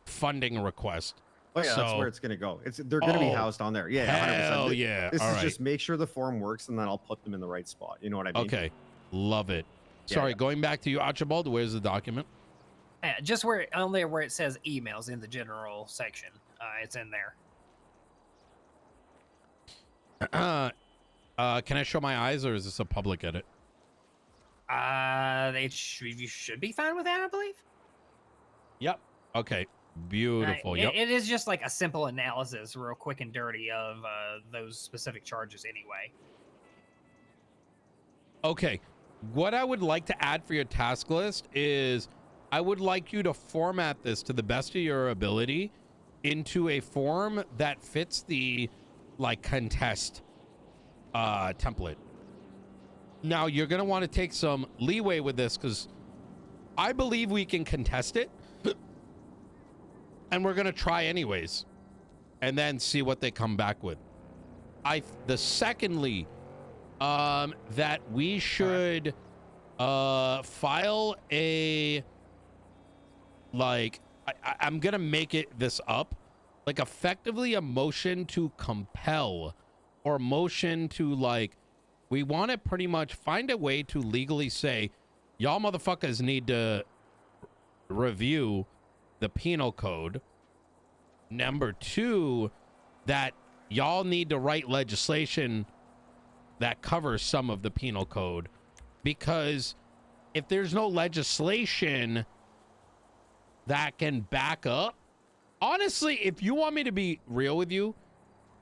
/funding request? Oh yeah, that's where it's gonna go. They're gonna be housed on there. Yeah, 100%. Yeah. This is just make sure the form works, and then I'll put them in the right spot. You know what I mean? Okay, love it. Sorry, going back to you, Archibald. Where's the document? Just where it says emails in the general section. It's in there. Can I show my eyes, or is this a public edit? You should be fine with that, I believe. Yep. Okay. Beautiful. Yep. It is just like a simple analysis, real quick and dirty, of those specific charges anyway. Okay. What I would like to add for your task list is I would like you to format this to the best of your ability into a form that fits the like contest template. Now you're going to want to take some leeway with this because I believe we can contest it, and we're gonna try anyways, and then see what they come back with. Secondly, that we should file a, like, I'm gonna make this up, like effectively a motion to compel, or motion to, like, we want to pretty much find a way to legally say, y'all motherfuckers need to review the penal code. Number two, that y'all need to write legislation that covers some of the penal code, because if there's no legislation that can back up, honestly, if you want me to be real with you,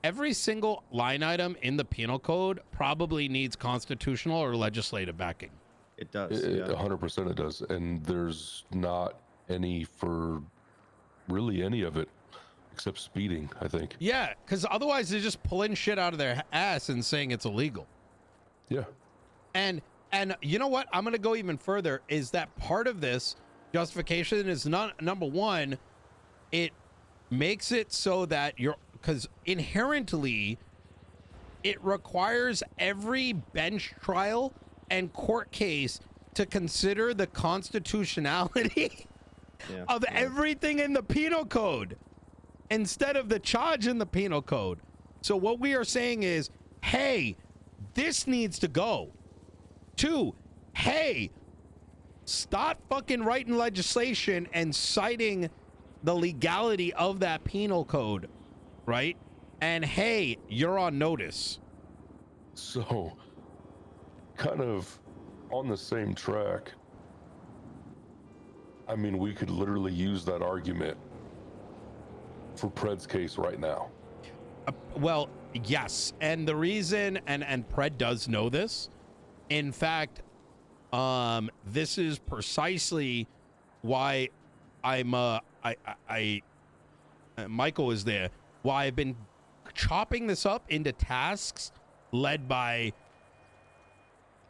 every single line item in the penal code probably needs constitutional or legislative backing. It does. 100% it does. And there's not any for really any of it except speeding, I think. Yeah, because otherwise they're just pulling shit out of their ass and saying it's illegal. Yeah. And you know what? I'm going to go even further, is that part of this justification is not, number one, it makes it so that because inherently it requires every bench trial and court case to consider the constitutionality of everything in the penal code instead of the charge in the penal code. So what we are saying is, hey, this needs to go. Two, hey, stop fucking writing legislation and citing the legality of that penal code, right? And hey, you're on notice. So, kind of on the same track, I mean, we could literally use that argument for Pred's case right now. Well, yes. And the reason, and Pred does know this, in fact, this is precisely why Michael is there, why I've been chopping this up into tasks led by,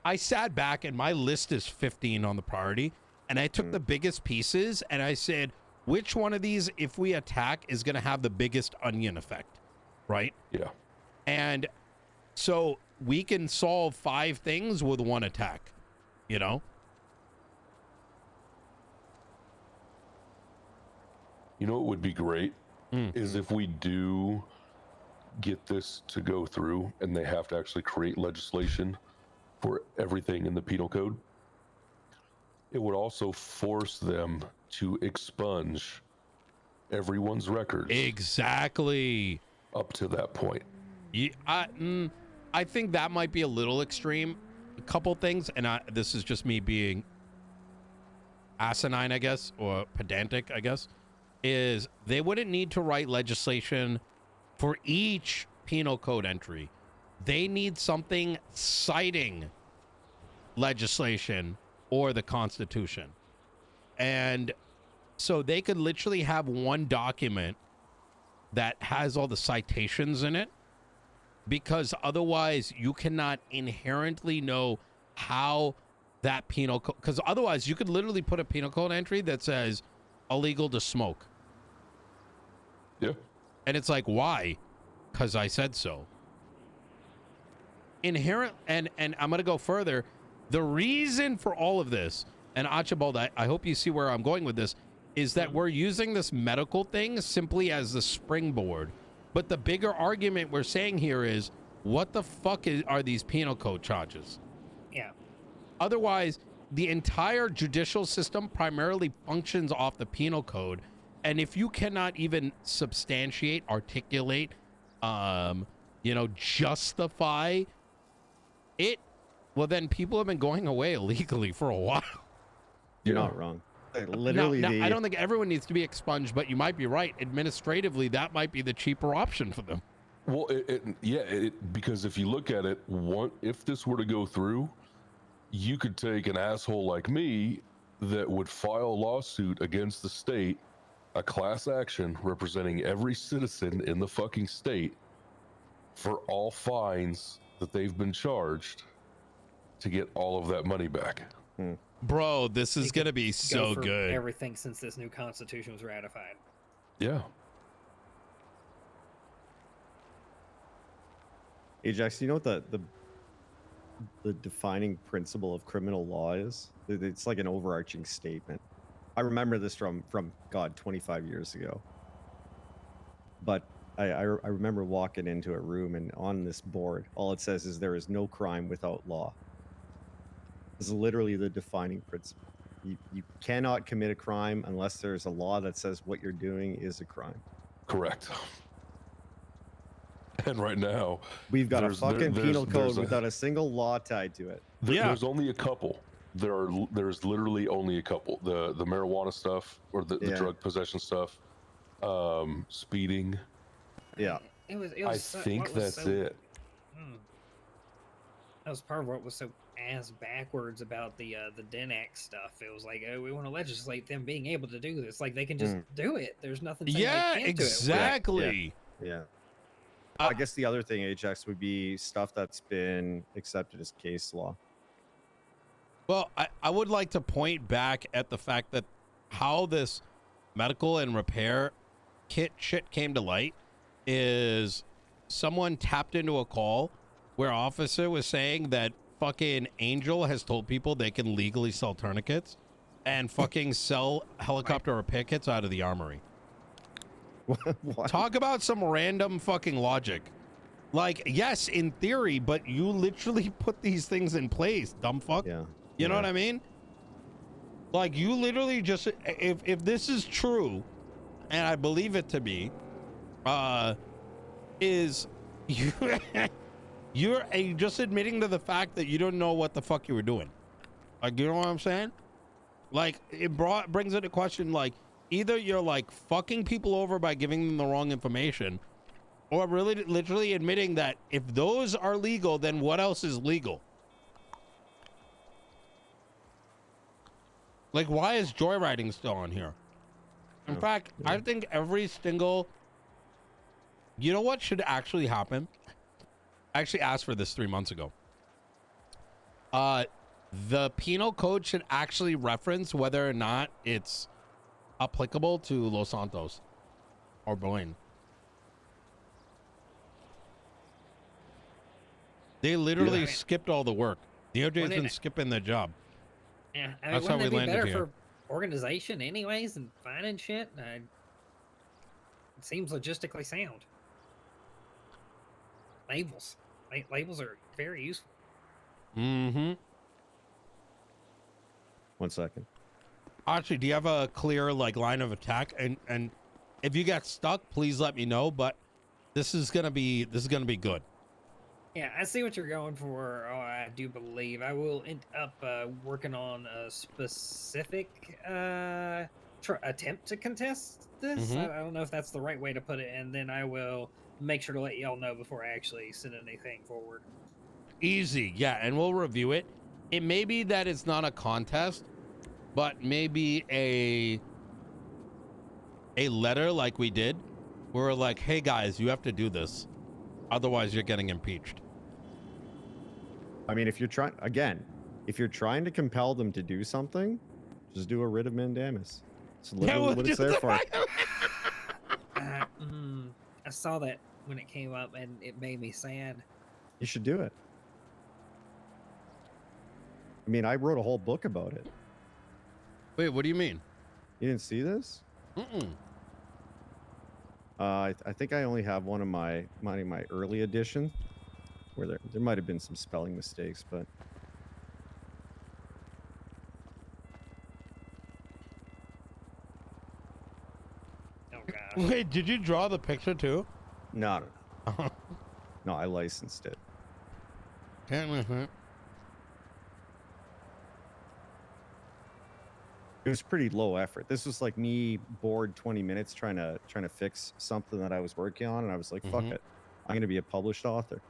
I sat back and my list is 15 on the priority, and I took the biggest pieces and I said, which one of these, if we attack, is going to have the biggest onion effect, right? Yeah. And so we can solve 5 things with one attack, you know? You know what would be great is if we do get this to go through and they have to actually create legislation for everything in the penal code. It would also force them to expunge everyone's records. Exactly. Up to that point. Yeah, I think that might be a little extreme. A couple things, and this is just me being asinine, I guess, or pedantic, I guess, is they wouldn't need to write legislation for each penal code entry. They need something citing legislation or the Constitution. And so they could literally have one document that has all the citations in it, because otherwise you cannot inherently know how that penal code, because otherwise you could literally put a penal code entry that says illegal to smoke. Yeah. And it's like, why? Because I said so. Inherent, and I'm going to go further. The reason for all of this, and Archibald, I hope you see where I'm going with this, is that we're using this medical thing simply as the springboard. But the bigger argument we're saying here is, what the fuck are these penal code charges? Yeah. Otherwise, the entire judicial system primarily functions off the penal code. And if you cannot even substantiate, articulate, justify it, well, then people have been going away illegally for a while. You're not wrong. Literally, I don't think everyone needs to be expunged, but you might be right. Administratively, that might be the cheaper option for them. Well, because if you look at it, if this were to go through, you could take an asshole like me that would file a lawsuit against the state, a class action representing every citizen in the fucking state for all fines that they've been charged, to get all of that money back. Bro, this is You gonna could be go so for good. Everything since this new constitution was ratified. Yeah. Ajax, you know what the defining principle of criminal law is? It's like an overarching statement. I remember this from God 25 years ago. But I remember walking into a room, and on this board, all it says is there is no crime without law. This is literally the defining principle. You cannot commit a crime unless there's a law that says what you're doing is a crime. Correct. And right now, We've got a fucking penal code without a single law tied to it. There's only a couple. There's literally only a couple. The marijuana stuff, or the drug possession stuff, speeding. Yeah. It was I think that's it. That was part of what was so ass backwards about the DENAC stuff. It was like, oh, we want to legislate them being able to do this. Like, they can just do it. There's nothing saying they can't exactly. Do it. Yeah. I guess the other thing, Ajax, would be stuff that's been accepted as case law. Well, I would like to point back at the fact that how this medical and repair kit shit came to light is someone tapped into a call where officer was saying that fucking Angel has told people they can legally sell tourniquets and fucking sell helicopter repair kits out of the armory. What? Talk about some random fucking logic. Like, yes, in theory, but you literally put these things in place, dumb fuck. Yeah. You know what I mean? Like, you literally just, if this is true, and I believe it to be, is you you're just admitting to the fact that you don't know what the fuck you were doing. Like, you know what I'm saying? Like, it brings into question, like, either you're like fucking people over by giving them the wrong information, or really literally admitting that if those are legal, then what else is legal? Like, why is joyriding still on here? In fact, I think every single... You know what should actually happen? I actually asked for this 3 months ago. The penal code should actually reference whether or not it's applicable to Los Santos or Blaine. They literally skipped all the work. DOJ's been skipping their job. Yeah, I mean, That's how we wouldn't that be landed better here. for organization anyways and finding shit? It seems logistically sound. Labels. Labels are very useful. Mm-hmm. 1 second. Actually, do you have a clear like line of attack? And if you get stuck, please let me know. But this is gonna be good. Yeah, I see what you're going for. Oh, I do believe I will end up working on a specific attempt to contest this. I don't know if that's the right way to put it, and then I will make sure to let y'all know before I actually send anything forward. Easy, yeah, and we'll review it. It may be that it's not a contest, but maybe a letter like we did. We're like, hey guys, you have to do this, otherwise you're getting impeached. I mean, if you're trying to compel them to do something, just do a writ of mandamus. It's literally what it's there for. I saw that when it came up, and it made me sad. You should do it. I mean, I wrote a whole book about it. Wait, what do you mean? You didn't see this? I think I only have one of my early edition, where there might have been some spelling mistakes, but Oh gosh. Wait, did you draw the picture too? no, no, I licensed it. It was pretty low effort. This was like me bored 20 minutes trying to fix something that I was working on, and I was like, fuck it, I'm gonna be a published author.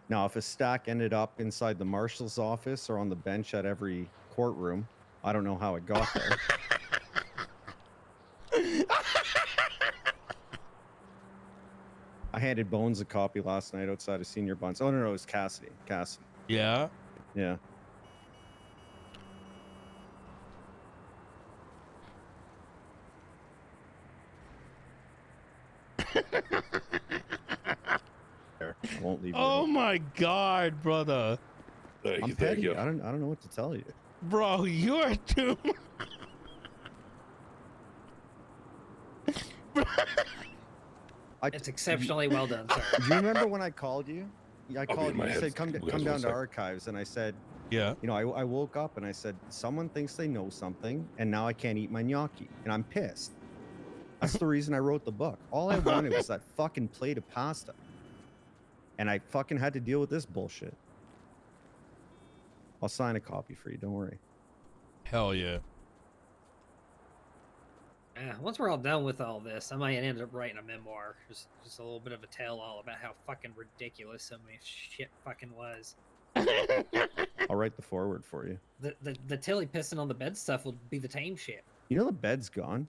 Now, if a stack ended up inside the marshal's office or on the bench at every courtroom, I don't know how it got there. I handed Bones a copy last night outside of Senior Buns. Oh no, it was Cassidy. Cassidy. Yeah. Yeah. I won't leave you. Oh my God, brother. Thank I'm you, thank petty. you. I don't know what to tell you. Bro, you're too. It's exceptionally well done, sir. Do you remember when I called you? Yeah, I I'll be called in you. my You head. said come You guys down one to sec. archives, and I said, Yeah. you know, I woke up and I said, someone thinks they know something, and now I can't eat my gnocchi, and I'm pissed. That's the reason I wrote the book. All I wanted was that fucking plate of pasta, and I fucking had to deal with this bullshit. I'll sign a copy for you. Don't worry. Hell yeah. Once we're all done with all this, I might end up writing a memoir. Just a little bit of a tell-all about how fucking ridiculous some of this shit fucking was. I'll write the foreword for you. The Tilly pissing on the bed stuff will be the tame shit. You know the bed's gone.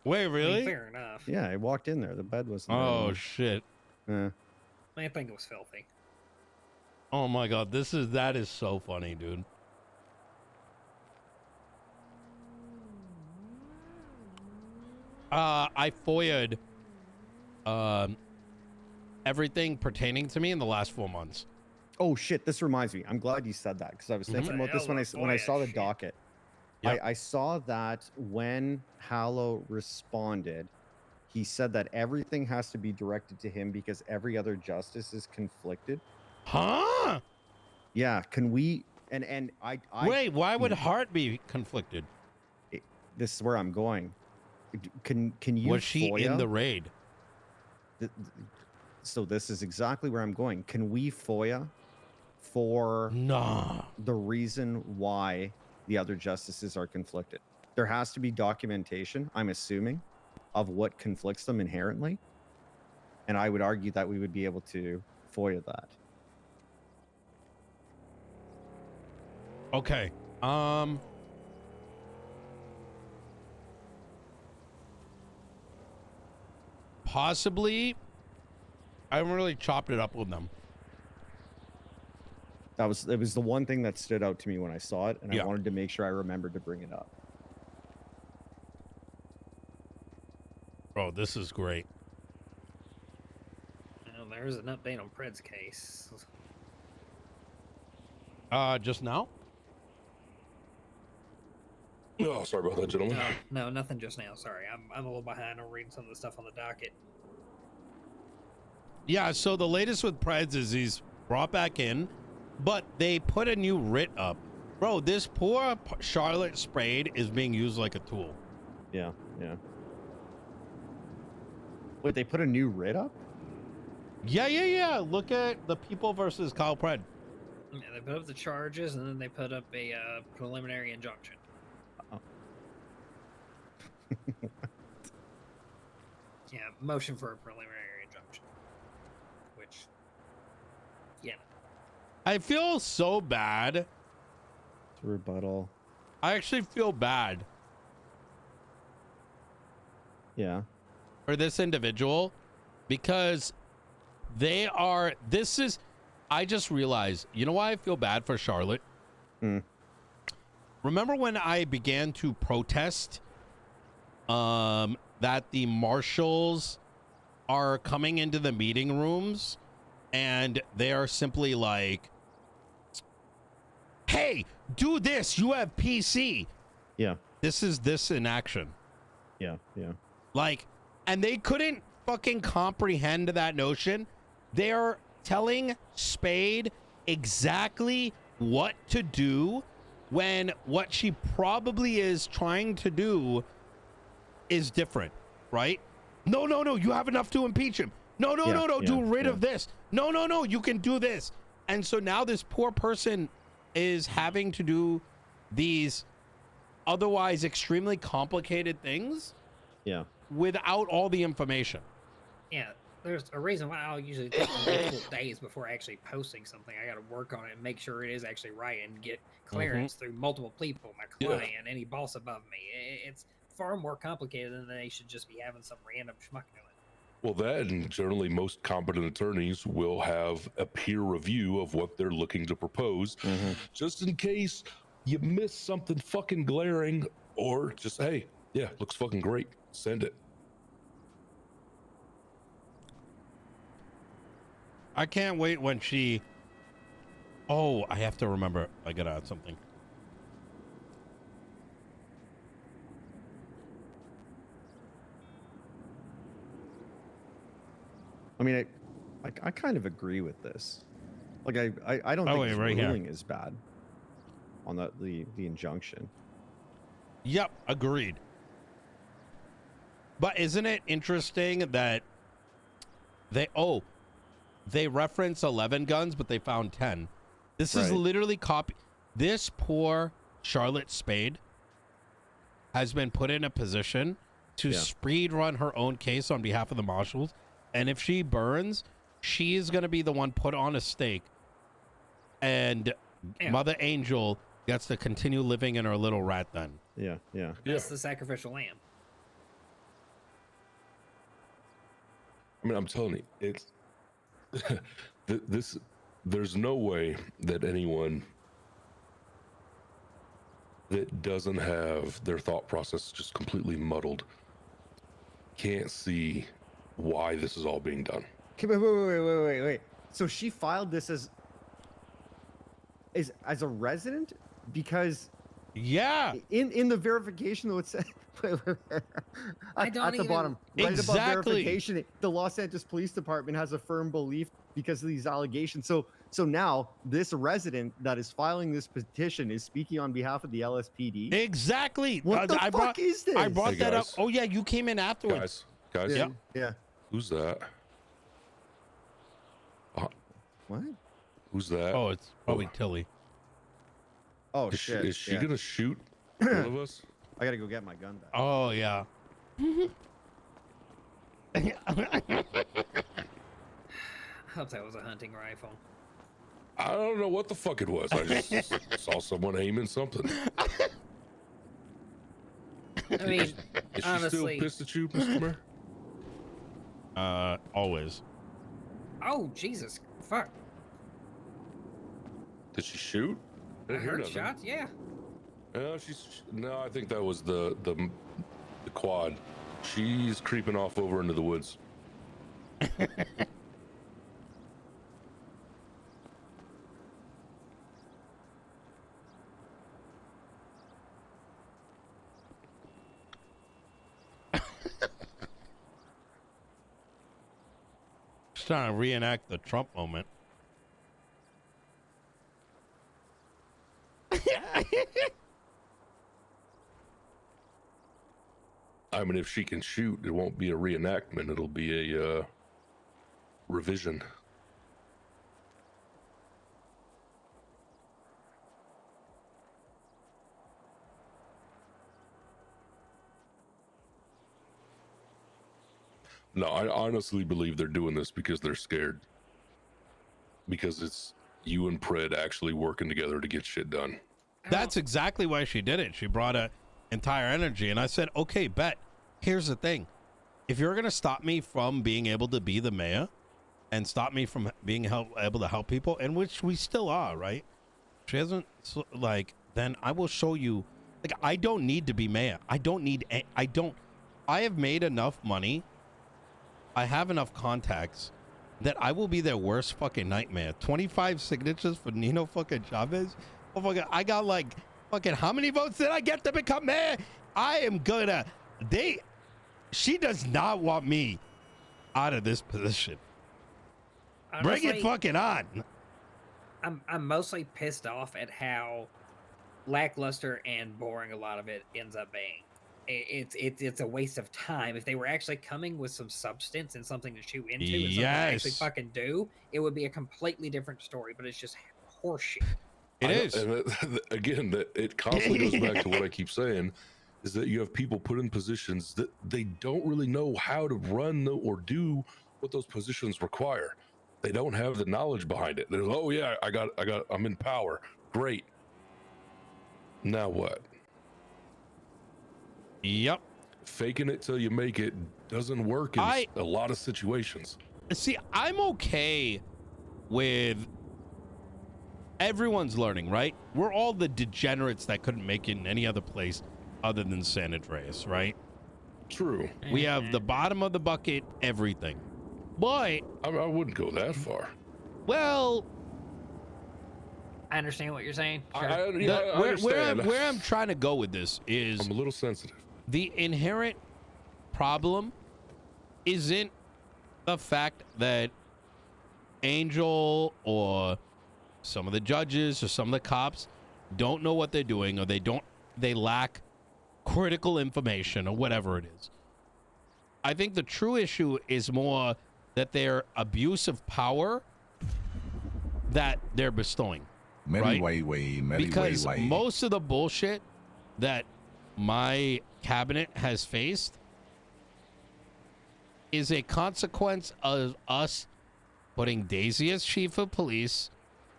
Wait, I mean, really? fair enough. Yeah, I walked in there. The bed wasn't there Oh anymore. shit. Yeah. I think it was filthy. Oh my God, that is so funny, dude. I FOIA'd everything pertaining to me in the last 4 months. Oh shit! This reminds me. I'm glad you said that because I was thinking about this when I saw the docket. Yep. I saw that when Hallow responded, he said that everything has to be directed to him because every other justice is conflicted. Huh? Yeah. Can we? And I Wait, why would Hart be conflicted? This is where I'm going. Can you? Was she in the raid? So this is exactly where I'm going. Can we FOIA for the reason why the other justices are conflicted? There has to be documentation, I'm assuming, of what conflicts them inherently. And I would argue that we would be able to FOIA that. Okay. Possibly. I haven't really chopped it up with them. It was the one thing that stood out to me when I saw it, and Yeah. I wanted to make sure I remembered to bring it up. Oh, this is great. Well, there's an update on Pred's case. Just now? Oh, sorry about that, gentlemen. No, nothing just now. Sorry, I'm a little behind on reading some of the stuff on the docket. Yeah, so the latest with Preds is he's brought back in, but they put a new writ up. Bro, this poor Charlotte Spade is being used like a tool. Yeah, yeah. Wait, they put a new writ up? Yeah. Look at the People versus Kyle Pred. Yeah, they put up the charges, and then they put up a preliminary injunction. Yeah, motion for a preliminary injunction. Which, yeah. I feel so bad. It's a rebuttal. I actually feel bad Yeah. for this individual because I just realized, you know why I feel bad for Charlotte? Remember when I began to protest that the Marshals are coming into the meeting rooms and they are simply like, hey, do this, you have PC. Yeah. This is this in action. Yeah. Yeah. Like, and they couldn't fucking comprehend that notion. They're telling Spade exactly what to do when what she probably is trying to do is different, right? No, you have enough to impeach him. No, do rid of this. No, you can do this. And so now this poor person is having to do these otherwise extremely complicated things Yeah. without all the information. Yeah, there's a reason why I'll usually take multiple days before actually posting something. I got to work on it and make sure it is actually right and get clearance through multiple people, my client, any boss above me. It's far more complicated than they should just be having some random schmuck doing. Well, that and generally most competent attorneys will have a peer review of what they're looking to propose, just in case you miss something fucking glaring, or just, hey, yeah, looks fucking great, send it. I can't wait when she... Oh, I have to remember. I gotta add something. I mean, I kind of agree with this. Like, I don't think the ruling is bad on the injunction. Yep, agreed. But isn't it interesting that they reference 11 guns, but they found 10. This is literally copy. This poor Charlotte Spade has been put in a position to speed run her own case on behalf of the Marshals. And if she burns, she is going to be the one put on a stake. And Mother Angel gets to continue living in her little rat den. Yeah. That's the sacrificial lamb. I mean, I'm telling you, it's there's no way that anyone that doesn't have their thought process just completely muddled can't see why this is all being done. Okay, wait. So she filed this as a resident because in the verification though it said at the bottom right above verification, the Los Angeles Police Department has a firm belief because of these allegations. So now this resident that is filing this petition is speaking on behalf of the LSPD. Exactly. What the fuck is this? I brought that up. Oh yeah, you came in afterwards. Guys. Yeah. Who's that? What? Who's that? Oh, it's probably Tilly. Oh, shit. Is she gonna shoot one of us? I gotta go get my gun back. Oh, yeah. I hope that was a hunting rifle. I don't know what the fuck it was. I just saw someone aiming something. I mean, is she honestly, still pissed at you, Mr. Mayor? Always. Oh, Jesus. Fuck. Did she shoot? I heard shots, yeah. No, I think that was the quad. She's creeping off over into the woods. She's trying to reenact the Trump moment. I mean, if she can shoot, it won't be a reenactment. It'll be a revision. No, I honestly believe they're doing this because they're scared. Because it's you and Pred actually working together to get shit done. That's exactly why she did it. She brought a entire energy, and I said, okay, bet. Here's the thing. If you're going to stop me from being able to be the mayor and stop me from being able to help people, and which we still are, right? She hasn't, then I will show you. Like, I don't need to be mayor. I have made enough money. I have enough contacts that I will be their worst fucking nightmare. 25 signatures for Nino fucking Chavez. Oh, fucking, I got fucking, how many votes did I get to become mayor? I am gonna, she does not want me out of this position. Honestly, bring it fucking on. I'm mostly pissed off at how lackluster and boring a lot of it ends up being. It's a waste of time. If they were actually coming with some substance and something to chew into and something to actually fucking do, it would be a completely different story, but it's just horseshit. It is. And again, it constantly goes back to what I keep saying, is that you have people put in positions that they don't really know how to run or do what those positions require. They don't have the knowledge behind it. They're, oh yeah, I'm in power. Great. Now what? Yep. Faking it till you make it doesn't work in a lot of situations. See, I'm okay with everyone's learning, right? We're all the degenerates that couldn't make it in any other place other than San Andreas, right? True. We have the bottom of the bucket, everything. But I wouldn't go that far. well, I understand what you're saying. Sure. I understand. Where I'm trying to go with this is I'm a little sensitive. the inherent problem isn't the fact that Angel or some of the judges or some of the cops don't know what they're doing, or they lack critical information or whatever it is. I think the true issue is more that their abuse of power that they're bestowing. Right? Because most of the bullshit that my cabinet has faced is a consequence of us putting Daisy as chief of police,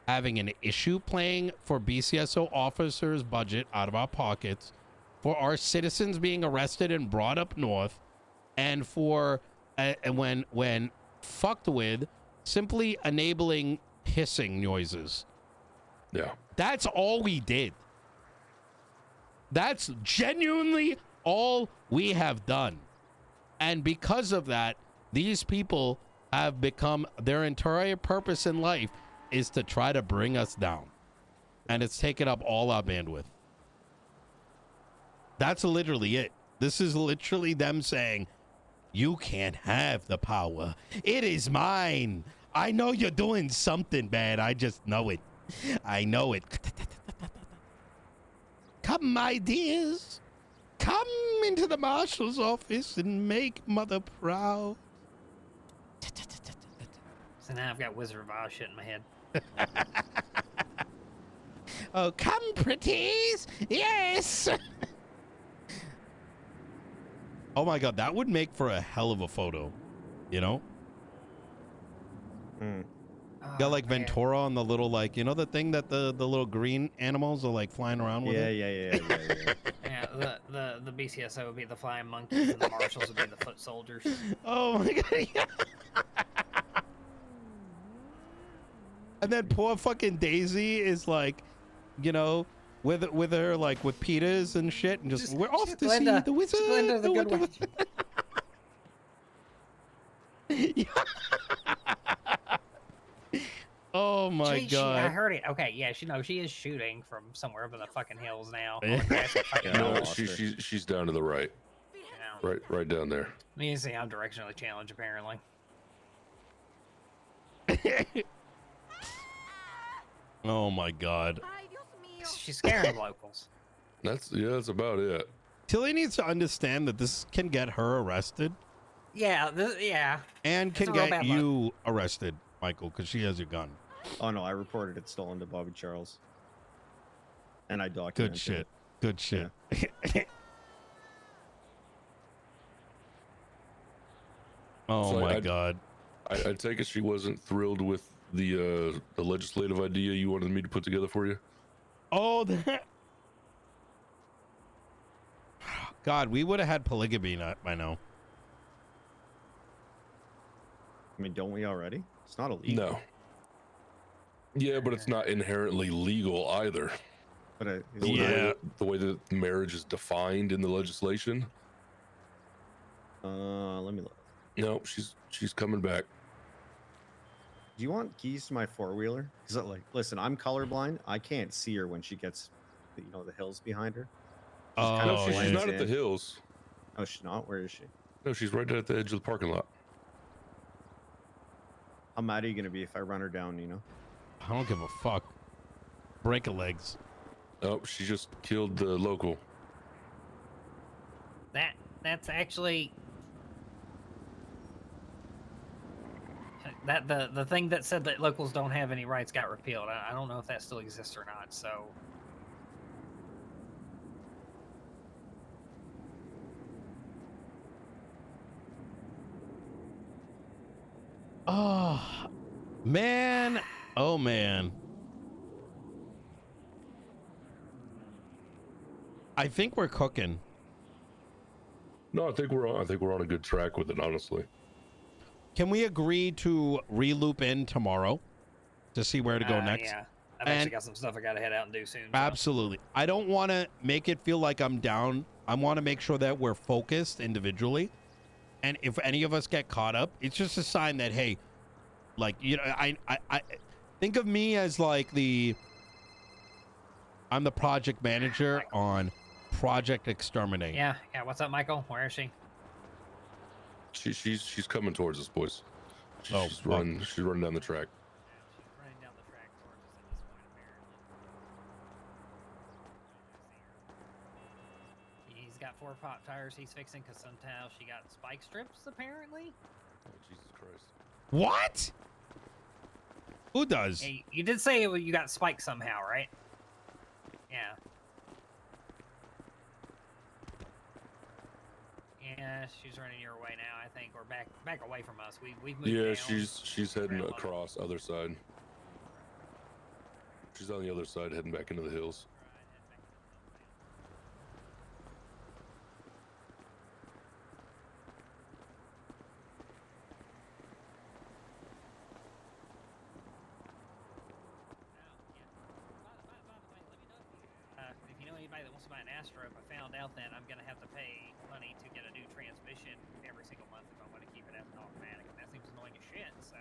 having an issue playing for BCSO officers' budget out of our pockets, for our citizens being arrested and brought up north, and for when fucked with, simply enabling hissing noises. Yeah. That's all we did. That's genuinely all we have done. And because of that, these people have become, their entire purpose in life is to try to bring us down. And it's taken up all our bandwidth. That's literally it. This is literally them saying, you can't have the power. It is mine. I know you're doing something bad. I just know it. I know it. Come, my dears. Come into the marshal's office and make mother proud. So now I've got Wizard of Oz shit in my head. Oh, come, pretties. Yes. Oh my God, that would make for a hell of a photo, you know? Got like Ventura on the little, like, you know, the thing that the little green animals are like flying around with? Yeah. Yeah, the BCSO would be the flying monkeys, and the Marshals would be the foot soldiers. Oh my God. Yeah. And then poor fucking Daisy is like, you know, with her, like, with Peters and shit, and just we're off to see the wizard. Glenda, the good witch. Oh my God. I heard it. Okay, yeah, she is shooting from somewhere up in the fucking hills now. No, she's down to the right. Yeah. Right down there. You see, I'm directionally challenged, apparently. Oh my God. She's scaring locals. That's about it. Tilly needs to understand that this can get her arrested. Yeah, yeah. And can get you arrested, Michael, because she has your gun. Oh no, I reported it stolen to Bobby Charles. And I documented Good shit. it. Good shit. Yeah. Oh So my God. I take it she wasn't thrilled with the legislative idea you wanted me to put together for you. Oh, that. God, we would have had polygamy by now. I mean, don't we already? It's not illegal. No. Yeah, but it's not inherently legal either. But the way that marriage is defined in the legislation. Let me look. No, she's coming back. Do you want keys to my four-wheeler? Because, like, listen, I'm colorblind. I can't see her when she gets, the hills behind her. She's not at the hills. Oh, she's not? Where is she? No, she's right at the edge of the parking lot. How mad are you going to be if I run her down, Nino? I don't give a fuck. Break her legs. Oh, she just killed the local. That's actually... That the thing that said that locals don't have any rights got repealed. I don't know if that still exists or not, so... Oh, man. Oh, man. I think we're cooking. No, I think we're on a good track with it, honestly. Can we agree to re-loop in tomorrow to see where to go next? Yeah, I've actually got some stuff I got to head out and do soon. So. Absolutely. I don't want to make it feel like I'm down. I want to make sure that we're focused individually. And if any of us get caught up, it's just a sign that, hey, like, you know, I think of me as like I'm the project manager on Project Exterminate. Yeah. What's up, Michael? Where is she? She's coming towards us, boys. She's running down the track. She's running down the track towards us at this point, apparently. He's got 4 pop tires he's fixing because somehow she got spike strips, apparently. Oh, Jesus Christ. What? Who does? Hey, you did say you got spiked somehow, right? Yeah. Yeah, she's running your way now. I think we're back away from us. We've moved Yeah, down. she's heading across other side. She's on the other side, heading back into the hills. If you know anybody that wants to buy an Astro, I found out that I'm gonna have to pay money to get a new transmission every single month if I want to keep it as an automatic, and that seems annoying as shit. So,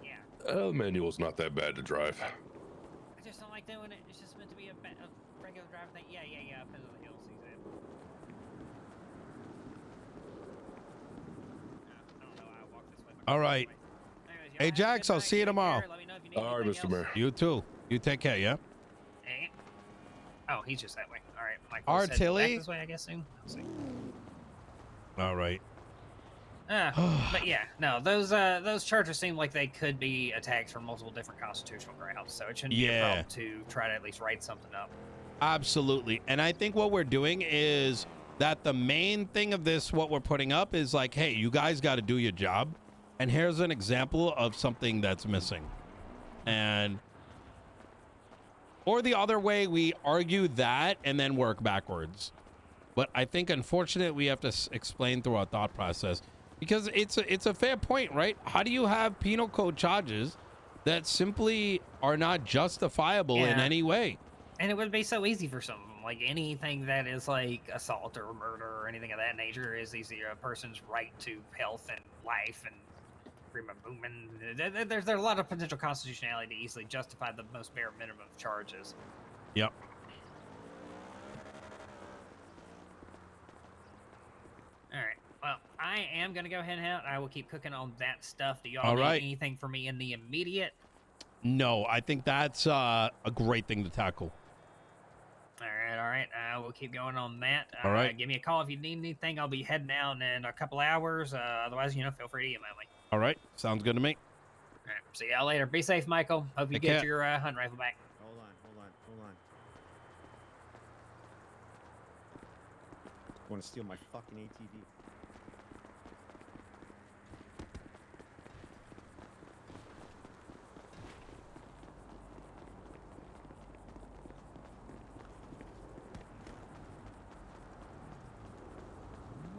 yeah. The manual's not that bad to drive. I just don't like doing it. It's just meant to be a regular driver thing. Yeah. Up into the hills, he said. I don't know. I walk this way. All right. Anyways, Hey, Jax, I'll see you tomorrow. Let me know if you need All right, anything Mr. Mayor. else. You too. You take care, yeah? Dang it. Oh, he's just that way. All right, Mike. Artillery? This way, I guess soon. I'll see. All right. But yeah, no, those charges seem like they could be attacked from multiple different constitutional grounds, so it shouldn't be a problem to try to at least write something up. Absolutely. And I think what we're doing is that the main thing of this, what we're putting up is like, hey, you guys got to do your job. And here's an example of something that's missing. And, or the other way, we argue that and then work backwards. But I think, unfortunately, we have to explain through our thought process because it's a fair point, right? How do you have penal code charges that simply are not justifiable in any way? And it would be so easy for some of them. Like anything that is like assault or murder or anything of that nature is easy. A person's right to health and life and freedom of movement. There's a lot of potential constitutionality to easily justify the most bare minimum of charges. Yep. All right. Well, I am going to go ahead and head out. I will keep cooking on that stuff. Do y'all need anything from me in the immediate? No, I think that's a great thing to tackle. All right. We'll keep going on that. All right. Give me a call if you need anything. I'll be heading out in a couple hours. Otherwise, feel free to email me. All right. Sounds good to me. All right. See y'all later. Be safe, Michael. Hope you get your hunting rifle back. Hold on. Want to steal my fucking ATV?